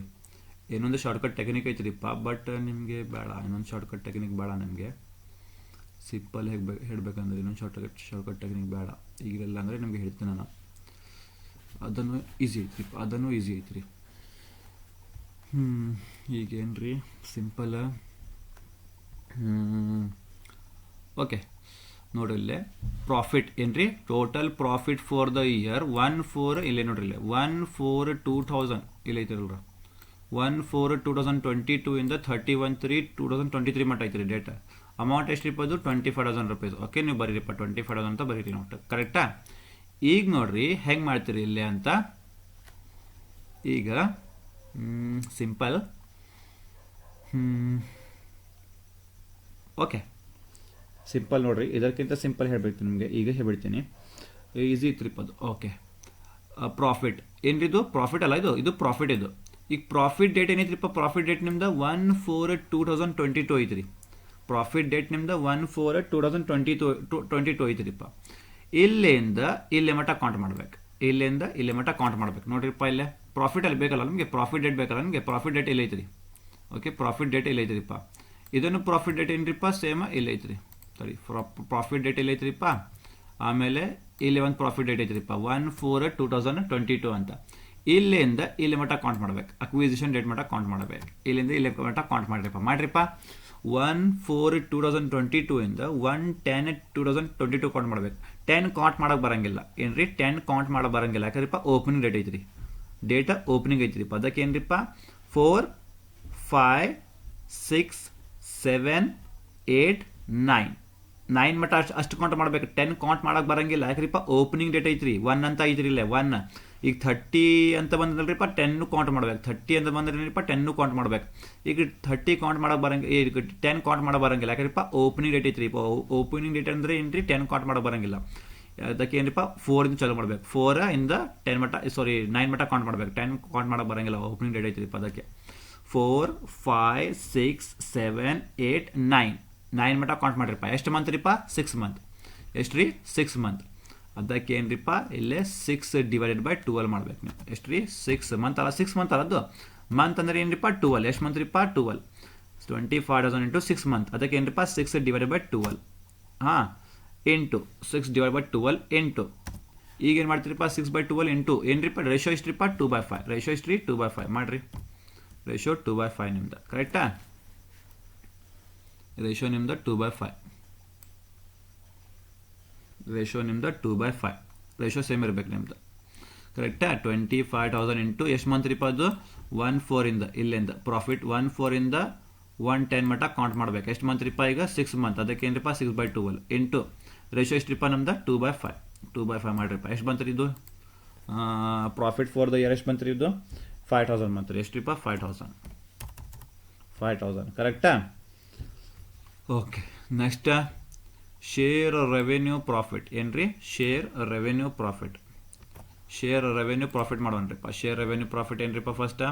ಇನ್ನೊಂದು ಶಾರ್ಟ್ಕಟ್ ಟೆಕ್ನಿಕ್ ಐತ್ರಿಪ್ಪ ಬಟ್ ನಿಮಗೆ ಬೇಡ ಇನ್ನೊಂದು ಶಾರ್ಟ್ಕಟ್ ಟೆಕ್ನಿಕ್ ಬೇಡ ನಿಮಗೆ ಸಿಂಪಲ್ ಹೇಳಬೇಕಂದ್ರೆ ಇನ್ನೊಂದು ಶಾರ್ಟ್ಕಟ್ ಟೆಕ್ನಿಕ್ ಬೇಡ ಈಗಿಲ್ಲ ಅಂದರೆ ನಿಮಗೆ ಹೇಳ್ತೀನಿ ನಾನು ಅದನ್ನು ಈಸಿ ಐತ್ರಿಪ್ಪ ಅದನ್ನು ಈಸಿ ಐತ್ರಿ ಈಗೇನ್ರಿ ಸಿಂಪಲ್ ಓಕೆ ನೋಡ್ರಿ ಇಲ್ಲೇ ಪ್ರಾಫಿಟ್ ಏನ್ರಿ total profit for the year 1/4 ಇಲ್ಲೇ ನೋಡ್ರಿ ಇಲ್ಲೇ 1/4/2000 ಇಲ್ಲ ಐತಿರಲ್ರ 1/4/2022 ಇಂದ 31/3/2023 ಮಟ್ಟ ಐತ್ರಿ ಡೇಟ್ ಅಮೌಂಟ್ ಎಷ್ಟ್ರಿಪ್ಪ ಅದು 25,000 ರೂಪಾಯಿ ಓಕೆ ನೀವು ಬರೀರಿಪ್ಪ 25,000 ಅಂತ ಬರೀರಿ ನೋಟ್ ಕರೆಕ್ಟಾ ಈಗ ನೋಡ್ರಿ ಹೆಂಗೆ ಮಾಡ್ತೀರಿ ಇಲ್ಲೇ ಅಂತ ಈಗ ಸಿಂಪಲ್ ಓಕೆ ಸಿಂಪಲ್ ನೋಡ್ರಿ ಇದಕ್ಕಿಂತ ಸಿಂಪಲ್ ಹೇಳ್ಬೇಕು ನಿಮಗೆ ಈಗ ಹೇಳ್ಬಿಡ್ತೀನಿ ಈಸಿ ಇತ್ರಿಪ್ಪ ಅದು ಓಕೆ ಪ್ರಾಫಿಟ್ ಏನ್ರಿದು ಪ್ರಾಫಿಟ್ ಅಲ್ಲ ಇದು ಪ್ರಾಫಿಟ್ ಇದು ಈಗ ಪ್ರಾಫಿಟ್ ಡೇಟ್ ಏನೈತ್ರಿಪ್ಪ ಪ್ರಾಫಿಟ್ ಡೇಟ್ ನಿಮ್ದು 1/4/2022 ಐತ್ರಿ ಪ್ರಾಫಿಟ್ ಡೇಟ್ ನಿಮ್ದು 1/4/2022 ಐತ್ರಿಪ್ಪ ಇಲ್ಲಿಂದ ಇಲ್ಲಿ ಮಟ್ಟ ಕೌಂಟ್ ಮಾಡ್ಬೇಕು ಇಲ್ಲಿಂದ ಇಲ್ಲಿ ಮಟ್ಟ ಕೌಂಟ್ ಮಾಡ್ಬೇಕು ನೋಡ್ರಿಪ್ಪ ಇಲ್ಲೇ ಪ್ರಾಫಿಟ್ ಅಲ್ಲಿ ಬೇಕಲ್ಲ ನಮಗೆ ಪ್ರಾಫಿಟ್ ಡೇಟ್ ಬೇಕಲ್ಲ ನಮಗೆ ಪ್ರಾಫಿಟ್ ಡೇಟ್ ಇಲ್ಲಿ ಐತ್ರಿ ಓಕೆ ಪ್ರಾಫಿಟ್ ಡೇಟ್ ಇಲ್ಲಿ ಐತ್ರಿಪ್ಪ ಇದನ್ನು ಪ್ರಾಫಿಟ್ ಡೇಟ್ ಏನ್ರಿಪ್ಪ ಸೇಮ್ ಇಲ್ಲಿ ಐತ್ರಿ ಸರಿ ಪ್ರಾಫಿಟ್ ಡೇಟ್ ಇಲ್ಲಿ ಐತ್ರಿಪ್ಪ ಆಮೇಲೆ ಇಲ್ಲಿ ಒಂದು ಪ್ರಾಫಿಟ್ ಡೇಟ್ ಐತ್ರಿಪ್ಪ 1/4/2022 ಅಂತ ಇಲ್ಲಿಂದ ಇಲ್ಲಿ ಮಟ್ಟ ಕೌಂಟ್ ಮಾಡ್ಬೇಕು ಅಕ್ವಿಸಿಷನ್ ಡೇಟ್ ಮಟ್ಟ ಕೌಂಟ್ ಮಾಡ್ಬೇಕು ಇಲ್ಲಿಂದ ಇಲ್ಲಿ ಮಟ್ಟ ಕೌಂಟ್ ಮಾಡ್ರಿಪ್ಪ 1/4/2022 ಇಂದ 1/10/2022 ಕೌಂಟ್ ಮಾಡ್ಬೇಕು 10 ಕೌಂಟ್ ಮಾಡಕ್ಕೆ ಬರಂಗಿಲ್ಲ ಏನ್ರಿ 10 ಕೌಂಟ್ ಮಾಡಕ್ಕೆ ಬರಂಗಿಲ್ಲ ಯಾಕಂದ್ರಿಪ್ಪ ಓಪನಿಂಗ್ ಡೇಟ್ ಐತ್ರಿ ಡೇಟ್ ಓಪನಿಂಗ್ ಐತ್ರಿಪ್ಪ ಅದಕ್ಕೆ ಏನ್ರಿಪ್ಪ 4 5 6 7 8 9 ಮಟ್ಟ ಅಷ್ಟು ಕೌಂಟ್ ಮಾಡ್ಬೇಕು 10 ಕೌಂಟ್ ಮಾಡಕ್ಕೆ ಬರಂಗಿಲ್ಲ ಯಾಕ್ರಿಪ್ಪ ಓಪನಿಂಗ್ ಡೇಟ್ ಐತ್ರಿ 1 ಅಂತ ಐತ್ರಿ ಇಲ್ಲೇ 1 ಈಗ 30 ಅಂತ ಬಂದ್ರಲ್ರಿಪ್ಪ 10 ಕೌಂಟ್ ಮಾಡ್ಬೇಕು 30 ಅಂತ ಬಂದ್ರಪ್ಪ 10 ಕೌಂಟ್ ಮಾಡ್ಬೇಕು ಈಗ 30 ಕೌಂಟ್ ಮಾಡಕ್ಕೆ ಬರಂಗಿಲ್ಲ ಈಗ 10 ಕೌಂಟ್ ಮಾಡಕ್ಕೆ ಬರಂಗಿಲ್ಲ ಯಾಕ್ರಿಪ್ಪ ಓಪನಿಂಗ್ ಡೇಟ್ ಐತ್ರಿ ಓಪನಿಂಗ್ ಡೇಟ್ ಅಂದರೆ ಏನ್ರಿ 10 ಕೌಂಟ್ ಮಾಡಕ್ಕೆ ಬರಂಗಿಲ್ಲ ಅದಕ್ಕೆ ಏನ್ರಿಪ್ಪ 4 ಇಂದ ಚಾಲು ಮಾಡ್ಬೇಕು 4 ಇಂದ 10 ಮಟ್ಟ 9 ಮಟ್ಟ ಕೌಂಟ್ ಮಾಡ್ಬೇಕು 10 ಕೌಂಟ್ ಮಾಡಕ್ಕೆ ಬರಂಗಿಲ್ಲ ಓಪನಿಂಗ್ ಡೇಟ್ ಐತ್ರಿಪ್ಪ ಅದಕ್ಕೆ 4 5 6 7 8 9 ಮಟ್ಟ ಕೌಂಟ್ ಮಾಡಿರಿಪ್ಪ ಎಷ್ಟು ಮಂತ್ ರೀಪ್ಪ 6 ಮಂತ್ ಎಷ್ಟು ರೀ 6 ಮಂತ್ ಅದಕ್ಕೆ ಏನ್ರಿಪ್ಪ ಇಲ್ಲೇ 6/12 ಮಾಡ್ಬೇಕು ನೀವು ಎಷ್ಟು ರೀ 6 ಮಂತ್ ಅಲ್ಲ 6 ಮಂತ್ ಅಲ್ಲ ಅದು ಮಂತ್ ಅಂದ್ರೆ ಏನ್ರಿಪ್ಪ 12 ಎಷ್ಟು ಮಂತ್ ರೀಪ್ಪ 12 25,000 ಇಂಟು 6 ಮಂತ್ ಅದಕ್ಕೆ ಏನ್ರಿಪ್ಪ 6/12 ಹಾಂ ಇಂಟು 6/12 ಇಂಟು ಈಗ ಏನು ಮಾಡ್ತೀರಿಪ್ಪ 6/12 ಇಂಟು ಏನ್ರಿಪ್ಪ ರೇಷೋ ಎಷ್ಟ್ರಿಪ್ಪ 2/5 ರೇಷೋ ಎಷ್ಟ್ರಿ 2/5 ಮಾಡಿರಿ ರೇಷೋ 2/5 ನಿಮ್ದು ಕರೆಕ್ಟಾ ರೇಷೋ ನಿಮ್ದು 2/5 ರೇಷೋ ನಿಮ್ದು 2/5 ರೇಷೋ ಸೇಮ್ ಇರ್ಬೇಕು ನಿಮ್ದು ಕರೆಕ್ಟಾ 25,000 ಇಂಟು ಎಷ್ಟು ಮಂತ್ ರೀಪ್ಪ ಅದು 1/4 ಇಂದ ಇಲ್ಲಿಂದ ಪ್ರಾಫಿಟ್ 1/4 ಇಂದ 1/10 ಮಟ್ಟ ಕೌಂಟ್ ಮಾಡ್ಬೇಕು ಎಷ್ಟು ಮಂತ್ ರೀಪ್ಪ ಈಗ 6 ಮಂತ್ ಅದಕ್ಕೆ ಏನ್ರಿಪ್ಪ 6/12 ಇಂಟು ರೇಷೋ ಎಷ್ಟ್ರಿಪ್ಪ ನಮ್ದು 2/5 ಮಾಡಿರಿಪ್ಪ ಎಷ್ಟು ಬಂತ್ರಿ ಇದು ಪ್ರಾಫಿಟ್ ಫಾರ್ ದ ಇಯರ್ ಎಷ್ಟು ಬಂತ್ರಿ ಇದು 5,000 ಮಂತ್ ರೀ ಎಷ್ಟ್ರಿಪ್ಪ 5,000 ಕರೆಕ್ಟಾ okay next share revenue profit ಏನ್ರಿ share revenue profit share revenue profit ಮಾಡೋಣ್ರಿಪ್ಪ. ಶೇರ್ ರೆವೆನ್ಯೂ ಪ್ರಾಫಿಟ್ ಏನ್ರಿಪ್ಪ ಫಸ್ಟ್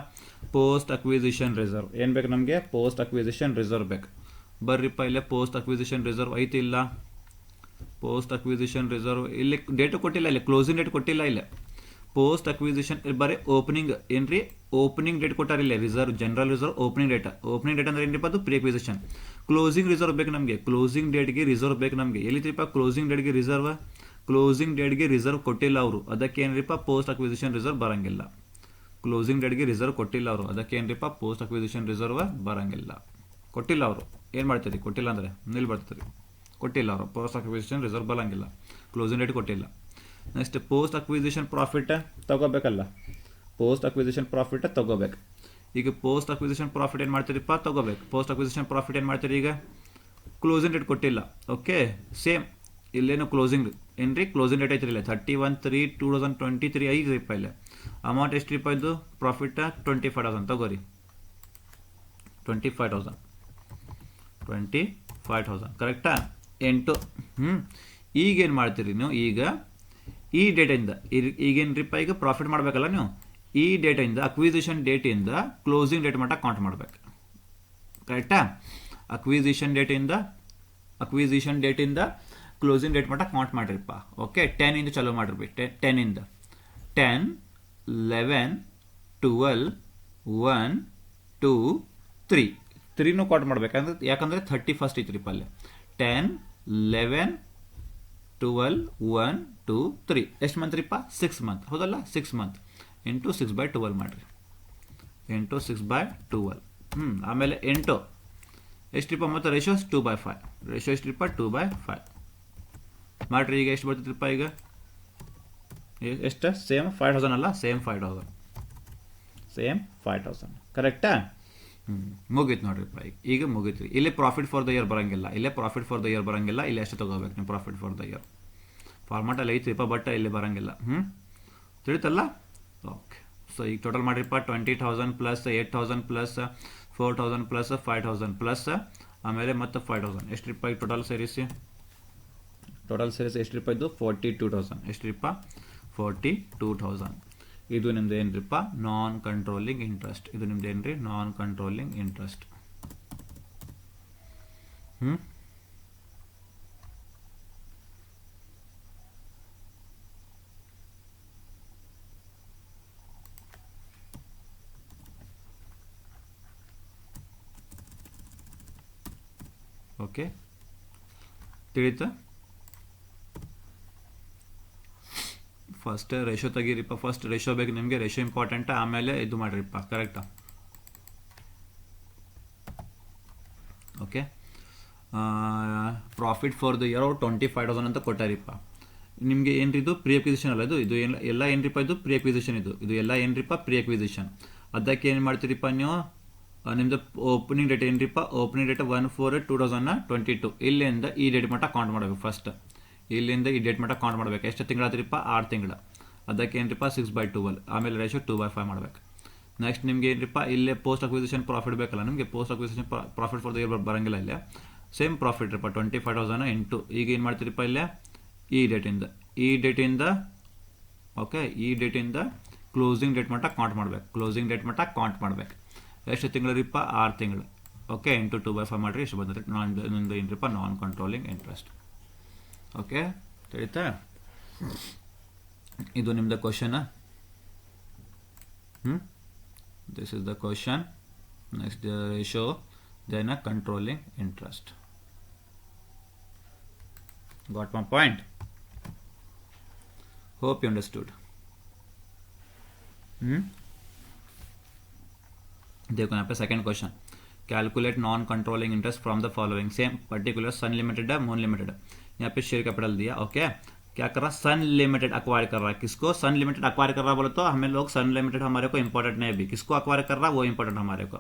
ಪೋಸ್ಟ್ ಅಕ್ವಿಸಿಷನ್ ರಿಸರ್ವ್ ಏನು ಬೇಕು ನಮಗೆ ಪೋಸ್ಟ್ ಅಕ್ವಿಸಿಷನ್ ರಿಸರ್ವ್ ಬೇಕು. ಬರ್ರಿಪ್ಪ ಇಲ್ಲೇ ಪೋಸ್ಟ್ ಅಕ್ವಿಸಿಷನ್ ರಿಸರ್ವ್ ಐತಿ ಇಲ್ಲ ಪೋಸ್ಟ್ ಅಕ್ವಿಸಿಷನ್ ರಿಸರ್ವ್ ಇಲ್ಲಿ ಡೇಟ್ ಕೊಟ್ಟಿಲ್ಲ, ಇಲ್ಲಿ ಕ್ಲೋಸಿಂಗ್ ಡೇಟ್ ಕೊಟ್ಟಿಲ್ಲ. ಇಲ್ಲ ಪೋಸ್ಟ್ ಅಕ್ವಿಸಿಷನ್ ಬರೀ ಓಪನಿಂಗ್ ಏನ್ರಿ ಓಪನಿಂಗ್ ಡೇಟ್ ಕೊಟ್ಟಾರ ಇಲ್ಲ reserve general reserve opening date ಅಂದ್ರೆ ಏನ್ರಿಪ್ಪ ಅದು ಪ್ರೀ ಅಕ್ವಿಸಿಷನ್. ಕ್ಲೋಸಿಂಗ್ ರಿಸರ್ವ್ ಬೇಕು ನಮಗೆ, ಕ್ಲೋಸಿಂಗ್ ಡೇಟ್ಗೆ ರಿಸರ್ವ್ ಬೇಕು ನಮಗೆ. ಎಲ್ಲಿತ್ರಿಪ್ಪ ಕ್ಲೋಸಿಂಗ್ ಡೇಟ್ಗೆ ರಿಸರ್ವ್, ಕ್ಲೋಸಿಂಗ್ ಡೇಟ್ಗೆ ರಿಸರ್ವ್ ಕೊಟ್ಟಿಲ್ಲ ಅವರು, ಅದಕ್ಕೆ ಏನ್ರಿಪ್ಪ ಪೋಸ್ಟ್ ಅಕ್ವಿಸಿಷನ್ ರಿಸರ್ವ್ ಬರಂಗಿಲ್ಲ. ಕ್ಲೋಸಿಂಗ್ ಡೇಟ್ಗೆ ರಿಸರ್ವ್ ಕೊಟ್ಟಿಲ್ಲ ಅವರು, ಅದಕ್ಕೆ ಏನ್ರಿಪ್ಪ ಪೋಸ್ಟ್ ಅಕ್ವಿಸಿಷನ್ ರಿಸರ್ವ್ ಬರಂಗಿಲ್ಲ. ಕೊಟ್ಟಿಲ್ಲ ಅವರು ಏನು ಮಾಡ್ತೀರಿ, ಕೊಟ್ಟಿಲ್ಲ ಅಂದರೆ ನಿಲ್ ಬರ್ತೀರಿ, ಕೊಟ್ಟಿಲ್ಲ ಅವರು ಪೋಸ್ಟ್ ಅಕ್ವಿಸಿಷನ್ ರಿಸರ್ವ್ ಬರಂಗಿಲ್ಲ, ಕ್ಲೋಸಿಂಗ್ ಡೇಟ್ ಕೊಟ್ಟಿಲ್ಲ. ನೆಕ್ಸ್ಟ್ ಪೋಸ್ಟ್ ಅಕ್ವಿಸಿಷನ್ ಪ್ರಾಫಿಟ್ ತಗೋಬೇಕಲ್ಲ, ಪೋಸ್ಟ್ ಅಕ್ವಿಸಿಷನ್ ಪ್ರಾಫಿಟ್ ತಗೋಬೇಕು. ಈಗ ಪೋಸ್ಟ್ ಅಕ್ವಿಸಿಷನ್ ಪ್ರಾಫಿಟ್ ಏನು ಮಾಡ್ತೀರಿಪ್ಪ ತಗೋಬೇಕು. ಪೋಸ್ಟ್ ಅಕ್ವಿಸಿಷನ್ ಪ್ರಾಫಿಟ್ ಏನು ಮಾಡ್ತೀರಿ, ಈಗ ಕ್ಲೋಸಿಂಗ್ ಡೇಟ್ ಕೊಟ್ಟಿಲ್ಲ. ಓಕೆ ಸೇಮ್ ಇಲ್ಲೇನು ಕ್ಲೋಸಿಂಗ್ ಏನ್ರಿ ಕ್ಲೋಸಿಂಗ್ ಡೇಟ್ ಐತ್ರಿ ಇಲ್ಲ 31/3/2023 ಐತ್ರಿಪ್ಪ. ಇಲ್ಲ ಅಮೌಂಟ್ ಎಷ್ಟ್ರಿಪ್ಪ ಇದು ಪ್ರಾಫಿಟ್ 25,000 ತಗೋರಿ. 25,000 ಕರೆಕ್ಟಾ 8. ಈಗೇನು ಮಾಡ್ತೀರಿ ನೀವು, ಈಗ ಈ ಡೇಟಿಂದ ಈಗೇನ್ರಿಪ್ಪ ಈಗ ಪ್ರಾಫಿಟ್ ಮಾಡಬೇಕಲ್ಲ ನೀವು, ಈ ಡೇಟಿಂದ ಅಕ್ವಿಸಿಷನ್ ಡೇಟಿಂದ ಕ್ಲೋಸಿಂಗ್ ಡೇಟ್ ಮಟ್ಟ ಕೌಂಟ್ ಮಾಡಬೇಕು. ಕರೆಕ್ಟಾ ಅಕ್ವಿಸಿಷನ್ ಡೇಟಿಂದ ಕ್ಲೋಸಿಂಗ್ ಡೇಟ್ ಮಟ್ಟ ಕೌಂಟ್ ಮಾಡಿರಿಪ್ಪ. ಓಕೆ 10 ಇಂದ ಚಾಲೂ ಮಾಡಿರ್ಬೇಕು. 10 ಇಂದ 10, 11, 12, 1, 2, 3 3ನೂ ಕೌಂಟ್ ಮಾಡ್ಬೇಕಂದ್ರೆ ಯಾಕಂದ್ರೆ 31st ಐತ್ರಿಪ್ಪ ಅಲ್ಲೇ. 10, 11, 12, 1, 2, 3 ಎಷ್ಟು ಮಂತ್ ರೀಪ್ಪ 6 ಮಂತ್ ಹೌದಲ್ಲ. 6 ಮಂತ್ ಇಂಟು 6/12 ಮಾಡಿರಿ, ಇಂಟು 6/12. ಆಮೇಲೆ 8 ಎಷ್ಟ್ರಿಪ್ಪ ಮತ್ತು ರೇಷೋ 2/5, ರೇಷೋ ಎಷ್ಟ್ರಿಪ್ಪ 2/5 ಮಾಡಿರಿ. ಈಗ ಎಷ್ಟು ಬರ್ತಿದ್ರಿಪ್ಪ ಈಗ ಎಷ್ಟು ಸೇಮ್ 5,000 ಅಲ್ಲ, ಸೇಮ್ 5,000 ಕರೆಕ್ಟಾ. ಮುಗೀತು ನೋಡ್ರಿಪ್ಪ. ಈಗ ಮುಗೀತು. ಇಲ್ಲೇ ಪ್ರಾಫಿಟ್ ಫಾರ್ ದ ಇಯರ್ ಬರಂಗಿಲ್ಲ, ಇಲ್ಲೇ ಎಷ್ಟು ತಗೋಬೇಕು ನೀವು ಪ್ರಾಫಿಟ್ ಫಾರ್ ದ ಇಯರ್ ಫಾರ್ಮಾಟಲ್ಲಿ ಐತ್ರಿಪ್ಪ, ಬಟ್ ಇಲ್ಲಿ ಬರಂಗಿಲ್ಲ. ತಿಳಿತಲ್ಲ. ಓಕೆ ಸೊ ಈಗ ಟೋಟಲ್ ಮಾಡಿರಿಪ್ಪ 20,000 ಪ್ಲಸ್ 8,000 ಪ್ಲಸ್ 4,000 ಪ್ಲಸ್ 5,000 ಪ್ಲಸ್ ಆಮೇಲೆ ಮತ್ತೆ 5,000 ಎಷ್ಟ್ರಿಪ್ಪ ಈಗ ಟೋಟಲ್ ಸೇರಿಸಿ ಎಷ್ಟ್ರಿಪ್ಪ ಇದು 42,000 ಎಷ್ಟ್ರಿಪ್ಪ 42,000. ಇದು ನಿಮ್ದು ಏನ್ರಿಪ್ಪ ನಾನ್ ಕಂಟ್ರೋಲಿಂಗ್ ಇಂಟ್ರೆಸ್ಟ್. ಇದು ನಿಮ್ದು ಏನ್ರಿ ನಾನ್ ಕಂಟ್ರೋಲಿಂಗ್ ಇಂಟ್ರೆಸ್ಟ್. ಓಕೆ ತಿಳಿತಾ. ಫಸ್ಟ್ ರೇಷೋ ತೆಗೀರಿಪ್ಪ, ಫಸ್ಟ್ ರೇಷೋ ಬೇಕು ನಿಮಗೆ, ರೇಷೋ ಇಂಪಾರ್ಟೆಂಟ್. ಆಮೇಲೆ ಇದು ಮಾಡಿರಿಪ್ಪ ಕರೆಕ್ಟಾ. Okay profit for the year ಅವ್ರು 25,000 ಅಂತ ಕೊಟ್ಟಾರಿಪ್ಪ. ನಿಮಗೆ ಏನ್ರಿ ಇದು ಪ್ರೀ ಅಕ್ವಿಸಿಷನ್ ಅಲ್ಲ, ಇದು ಎಲ್ಲ ಏನ್ರಿಪ್ಪ ಇದು ಪ್ರೀ ಅಕ್ವಿಸಿಷನ್, ಇದು ಎಲ್ಲ ಏನ್ರಿಪ್ಪ ಪ್ರೀ ಅಕ್ವಿಸಿಷನ್. ಅದಕ್ಕೆ ಏನು ಮಾಡ್ತೀರಿಪ್ಪ ನೀವು, ನಿಮ್ದು ಓಪನಿಂಗ್ ಡೇಟ್ ಏನ್ರಿಪ್ಪ ಓಪನಿಂಗ್ ಡೇಟ್ 1/4/2022 ಇಲ್ಲಿಂದ ಈ ಡೇಟ್ ಮಟ್ಟ ಕೌಂಟ್ ಮಾಡಬೇಕು. ಫಸ್ಟ್ ಇಲ್ಲಿಂದ ಈ ಡೇಟ್ ಮಟ್ಟ ಕೌಂಟ್ ಮಾಡಬೇಕು. ಎಷ್ಟು ತಿಂಗಳಾದ್ರಿಪ್ಪ 6 ತಿಂಗಳು. ಅದಕ್ಕೆ ಏನ್ರಿಪ್ಪ 6/12 ಆಮೇಲೆ ರೇಷೋ 2/5 ಮಾಡಬೇಕು. ನೆಕ್ಸ್ಟ್ ನಿಮ್ಗೆ ಏನ್ರಿಪ್ಪ ಇಲ್ಲೇ ಪೋಸ್ಟ್ ಅಕ್ವಿಸಿಷನ್ ಪ್ರಾಫಿಟ್ ಬೇಕಲ್ಲ ನಿಮಗೆ, post acquisition profit for the year ಬರಂಗಿಲ್ಲ. ಇಲ್ಲೇ ಸೇಮ್ ಪ್ರಾಫಿಟ್ ರೀಪ್ಪ 25,000 ಇಂಟು ಈಗ ಏನು ಮಾಡ್ತೀರಿಪ್ಪ ಇಲ್ಲೇ ಈ ಡೇಟಿಂದ ಓಕೆ ಈ ಡೇಟಿಂದ ಕ್ಲೋಸಿಂಗ್ ಡೇಟ್ ಮಟ್ಟ ಕೌಂಟ್ ಮಾಡಬೇಕು. ಎಷ್ಟು ತಿಂಗಳು ರೀಪ್ಪ 6 ತಿಂಗಳು. ಓಕೆ ಇಂಟು 2/5 ಮಾಡಿರಿ, ಎಷ್ಟು ಬಂದರೆ ನಿಮ್ಮದು ಏನ್ರಿಪ್ಪ ನಾನ್ ಕಂಟ್ರೋಲಿಂಗ್ ಇಂಟ್ರೆಸ್ಟ್. ಓಕೆ ತಿಳಿತಾ. ಇದು ನಿಮ್ದು question. This is the question. Next the ratio, then a controlling interest. Got my point? Hope you understood. देखो यहाँ पे second question, calculate non controlling interest from the following. Same particular Sun Limited है, Moon Limited है. यहाँ पे share capital दिया. Okay क्या कर रहा, सन लिमिटेड अक्वायर कर रहा है. किसको सन लिमिटेड अक्वायर कर रहा बोले तो हमें लोग सन लिमिटेड हमारे को इंपॉर्टेंट नहीं है. अभी किसको अक्वायर कर रहा वो इंपॉर्टेंट हमारे को.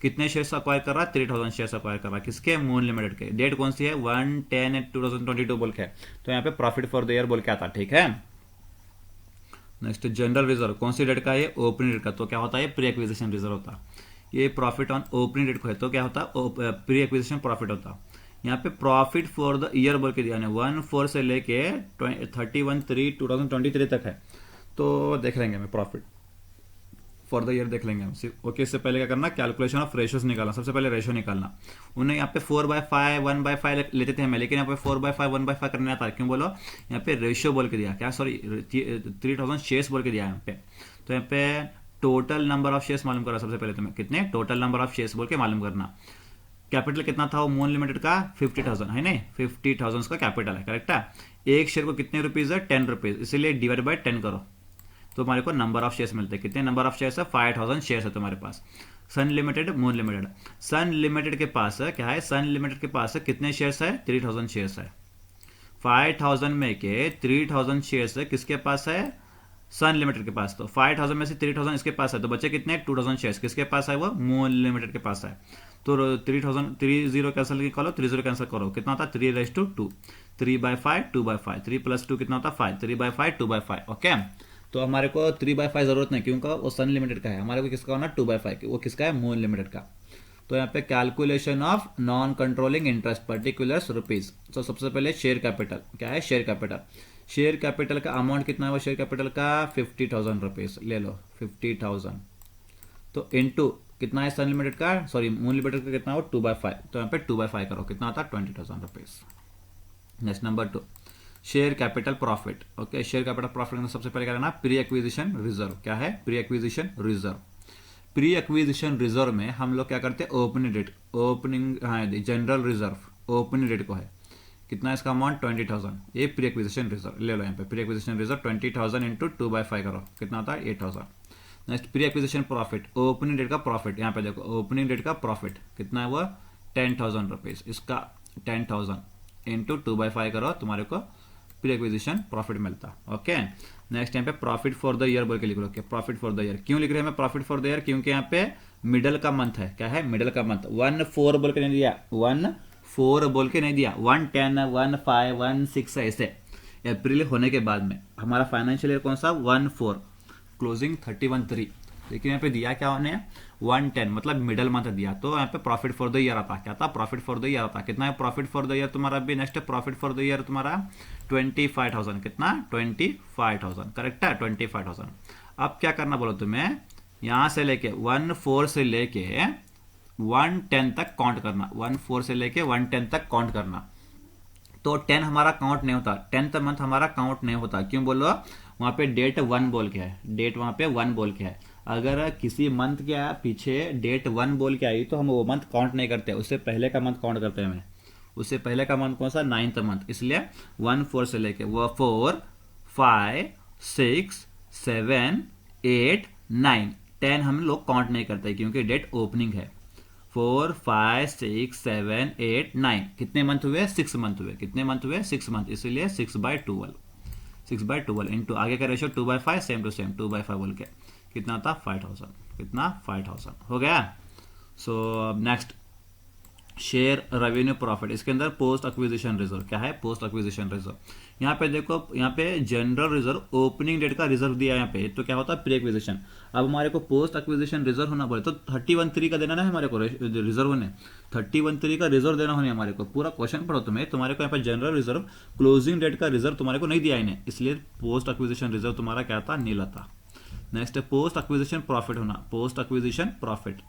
कितने शेयर्स अक्वायर कर रहा है 3,000 शेयर्स अक्वायर कर रहा है. किसके मून लिमिटेड के. डेट कौन सी है 1/10/2022 बोल के. तो यहाँ पे प्रॉफिट फॉर द ईयर बोल के आता. ठीक है. नेक्स्ट जनरल रिजर्व कौन सी डेट का है, ओपनिंग डेट का. तो क्या होता है प्री एक्विजिशन रिजर्व होता. ये प्रॉफिट ऑन ओपनिंग डेट को है तो क्या होता है प्री एक्विजिशन प्रॉफिट होता. यहाँ पे प्रॉफिट फॉर द ईयर बोल के दिया 1/4 से लेके 31/3/2023 तक है. तो देख लेंगे हमें प्रॉफिट फॉर द ईयर देख लेंगे हम सिर्फ। ओके, इससे पहले क्या करना, कैलकुलेशन ऑफ रेशियोज निकालना, सबसे पहले रेशियो निकालना। उन्हें यहाँ पे 4/5 1/5 लेते थे हमें, लेकिन यहाँ पे 4/5 1/5 करने आता है, क्यों बोलो, यहाँ पे रेशियो बोल के दिया, क्या सॉरी 3000 शेयर्स बोल के दिया यहाँ पे। तो यहाँ पे टोटल नंबर ऑफ शेयर्स मालूम करा सबसे पहले तुम्हें, कितने टोटल नंबर ऑफ शेयर्स बोल के मालूम करना। कैपिटल कितना था वो मून लिमिटेड का 50,000 है नहीं, 50,000 का कैपिटल है, करेक्ट है। एक शेयर को कितने रुपीज है, 10 रुपीज, इसीलिए डिवाइड बाय 10 करो तो हमारे को नंबर ऑफ शेयर्स मिलते हैं। कितने नंबर ऑफ शेयर्स है, 5000 शेयर्स है तुम्हारे पास। सन लिमिटेड मून लिमिटेड, सन लिमिटेड के पास है क्या है, सन लिमिटेड के पास है कितने शेयर्स है, 3000 शेयर्स है। 5000 में के 3000 शेयर्स है किसके पास है, सन लिमिटेड के पास। तो 5000 में से 3000 इसके पास है, तो बचे कितने 2000 शेयर्स किसके पास है, वो मून लिमिटेड के पास है। तो 3000 30 कैंसिल निकालो, 30 कैंसिल करो, कितना होता है 3/2, 3/5 2/5, 3 + 2 कितना होता है 5, 3/5 2/5। ओके, तो हमारे को 3/5 जरूरत नहीं, क्योंकि वो सन लिमिटेड का है, हमारे को किसका होना 2/5, वो किसका है, मून लिमिटेड का। तो यहाँ पे calculation of non controlling interest particulars rupees. तो सबसे पहले शेयर कैपिटल, क्या है शेयर कैपिटल, शेयर कैपिटल का अमाउंट कितना है, वो शेयर कैपिटल का 50,000 रुपीज ले लो, 50,000। तो इनटू कितना है सन लिमिटेड का, सॉरी मून लिमिटेड का कितना हो 2/5, तो यहाँ पे 2/5 करो, कितना आता है 20,000 rupees. Next number 2, share capital profit. Okay, share capital profit में सबसे पहले क्या करना, प्री एक्विजिशन रिजर्व। क्या है, pre acquisition reserve. Pre acquisition reserve में हम लोग क्या करते हैं, ओपनिंग डेट, ओपनिंग हाँ जनरल रिजर्व ओपनिंग डेट को है, कितना है इसका अमाउंट 20,000, ये प्री एक्विजिशन रिजर्व ले लो। यहाँ पे प्री एक्विजिशन रिजर्व 20,000 इंटू 2/5 करो, कितना आता है 8,000। Next pre acquisition profit, opening date का प्रॉफिट, यहाँ पे देखो ओपनिंग डेट का प्रॉफिट कितना है, वो 10,000 रुपीज, इसका 10,000 इंटू 2/5 करो, तुम्हारे को प्री एक्विजिशन प्रॉफिट मिलता। ओके, नेक्स्ट यहाँ पे प्रॉफिट फॉर द ईयर बोल के लिख लो, प्रॉफिट फॉर द ईयर क्यों लिख रहे हैं हमें प्रॉफिट फॉर द ईयर, क्योंकि यहाँ पे मिडल का मंथ है, क्या है मिडल का मंथ। 1/4 बोल के नहीं दिया, 1/4 बोल के नहीं दिया, 1/10 1/5 1/6 ऐसे अप्रैल होने के बाद में हमारा फाइनेंशियल ईयर कौन सा 1/4 क्लोजिंग 31/3, लेकिन यहाँ पे दिया क्या होने 1/10 मतलब मिडल मंथ दिया, तो यहाँ पे प्रॉफिट फॉर द ईयर आता, क्या था प्रॉफिट फॉर द ईयर आता। कितना है प्रॉफिट फॉर द ईयर तुम्हारा, अभी next profit for the year तुम्हारा 25,000, कितना 25,000, करेक्ट है 25,000। अब क्या करना बोलो तुम्हें, यहां से लेके 1/4 से लेके 1/10 तक काउंट करना, 1/4 से लेके 1/10 तक काउंट करना। तो 10 हमारा काउंट नहीं होता, 10th मंथ हमारा काउंट नहीं होता, क्यों बोलो, वहां पे डेट 1 बोल के है, डेट वहां पे 1 बोल के है। अगर किसी मंथ के पीछे डेट 1 बोल के आई तो हम वो मंथ काउंट नहीं करते, उससे पहले का मंथ काउंट करते हैं हमें। उससे पहले का मंथ कौन सा 9th मंथ, इसलिए 1/4 से लेके वो 4 5 6 7 8 9 10 हम लोग काउंट नहीं करते, क्योंकि डेट ओपनिंग है। 4 5 6 7 8 9 कितने मंथ हुए, 6 मंथ हुए, कितने मंथ हुए 6 मंथ, इसलिए 6/12, 6/12 इंटू आगे का रेशियो 2/5 सेम टू सेम 2/5 बोल के कितना था 5,000, कितना 5,000 हो गया। So next share revenue profit, इसके अंदर पोस्ट एक्विजिशन रिजर्व, क्या है पोस्ट एक्विजिशन रिजर्व। यहाँ पे देखो, यहाँ पे जनरल रिजर्व ओपनिंग डेट का रिजर्व दिया है यहाँ पे, तो क्या होता है प्री एक्विजिशन। अब हमारे को पोस्ट एक्विजिशन रिजर्व होना बोले तो 31/3 का देना है हमारे को रिजर्व ने, 31/3 का रिजर्व देना होने हमारे को। पूरा क्वेश्चन पढ़ो तुम्हें, तुम्हारे को यहाँ पे जनरल रिजर्व क्लोजिंग डेट का रिजर्व तुम्हारे को नहीं दिया इन्हें, इसलिए पोस्ट एक्विजिशन रिजर्व तुम्हारा क्या था नील था। नेक्स्ट पोस्ट एक्विजिशन प्रॉफिट होना, पोस्ट एक्विजिशन प्रॉफिट।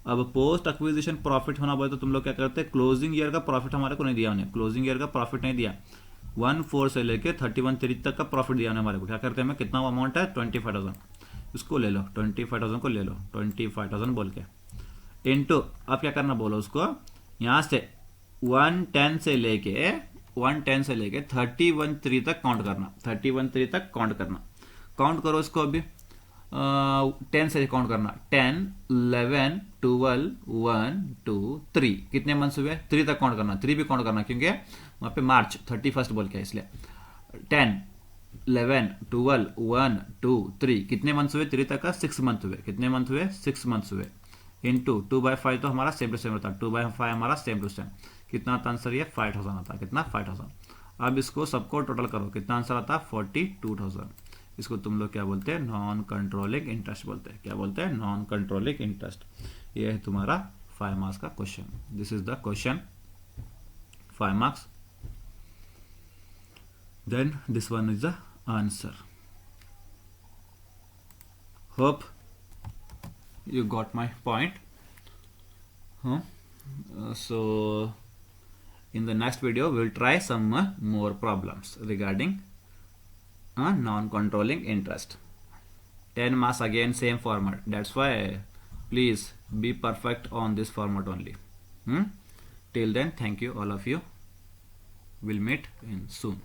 अब पोस्ट एक्विजिशन प्रॉफिट होना बोले तो तुम लोग क्या करते हैं, क्लोजिंग ईयर का प्रॉफिट हमारे को नहीं दिया उन्हें, क्लोजिंग ईयर का प्रॉफिट नहीं दिया, 1/4 से लेके 31/3 तक का प्रॉफिट दिया हमारे को। क्या करते हैं हमें, कितना अमाउंट है 25,000, इसको ले लो 25,000 को ले लो 25,000 बोल के इनटू, अब क्या करना बोलो उसको, यहां से 1/10 से लेके 31/3 तक काउंट करना, 31/3 तक काउंट करना, काउंट करो इसको। अभी 10 से काउंट करना, 10 11 12 1 2 3 कितने मंथ्स हुए 3 तक काउंट करना, 3 भी काउंट करना, क्योंकि वहां पे मार्च 31 बोल के इसलिए 10 11 12 1 2 3 कितने मंथ्स हुए 3 तक का 6 मंथ हुए, कितने मंथ हुए 6 मंथ्स हुए इंटू 2/5 तो हमारा सेम टू सेम होता है, 2/5 हमारा सेम टू सेम, कितना आता आंसर ये 5,000 आता है, कितना 5,000। अब इसको सबको टोटल करो, कितना आंसर आता है 42,000। इसको तुम लोग क्या बोलते हैं, नॉन कंट्रोलिंग इंटरेस्ट बोलते हैं, क्या बोलते हैं नॉन कंट्रोलिंग इंटरेस्ट। ये है तुम्हारा 5 मार्क्स का question, this is the question 5 marks, then this one is the answer. Hope you got my point. So in the next video we'll try some more problems regarding non-controlling interest. 10 marks again, same format. That's why please be perfect on this format only. Till then, thank you all of you. We'll meet in soon.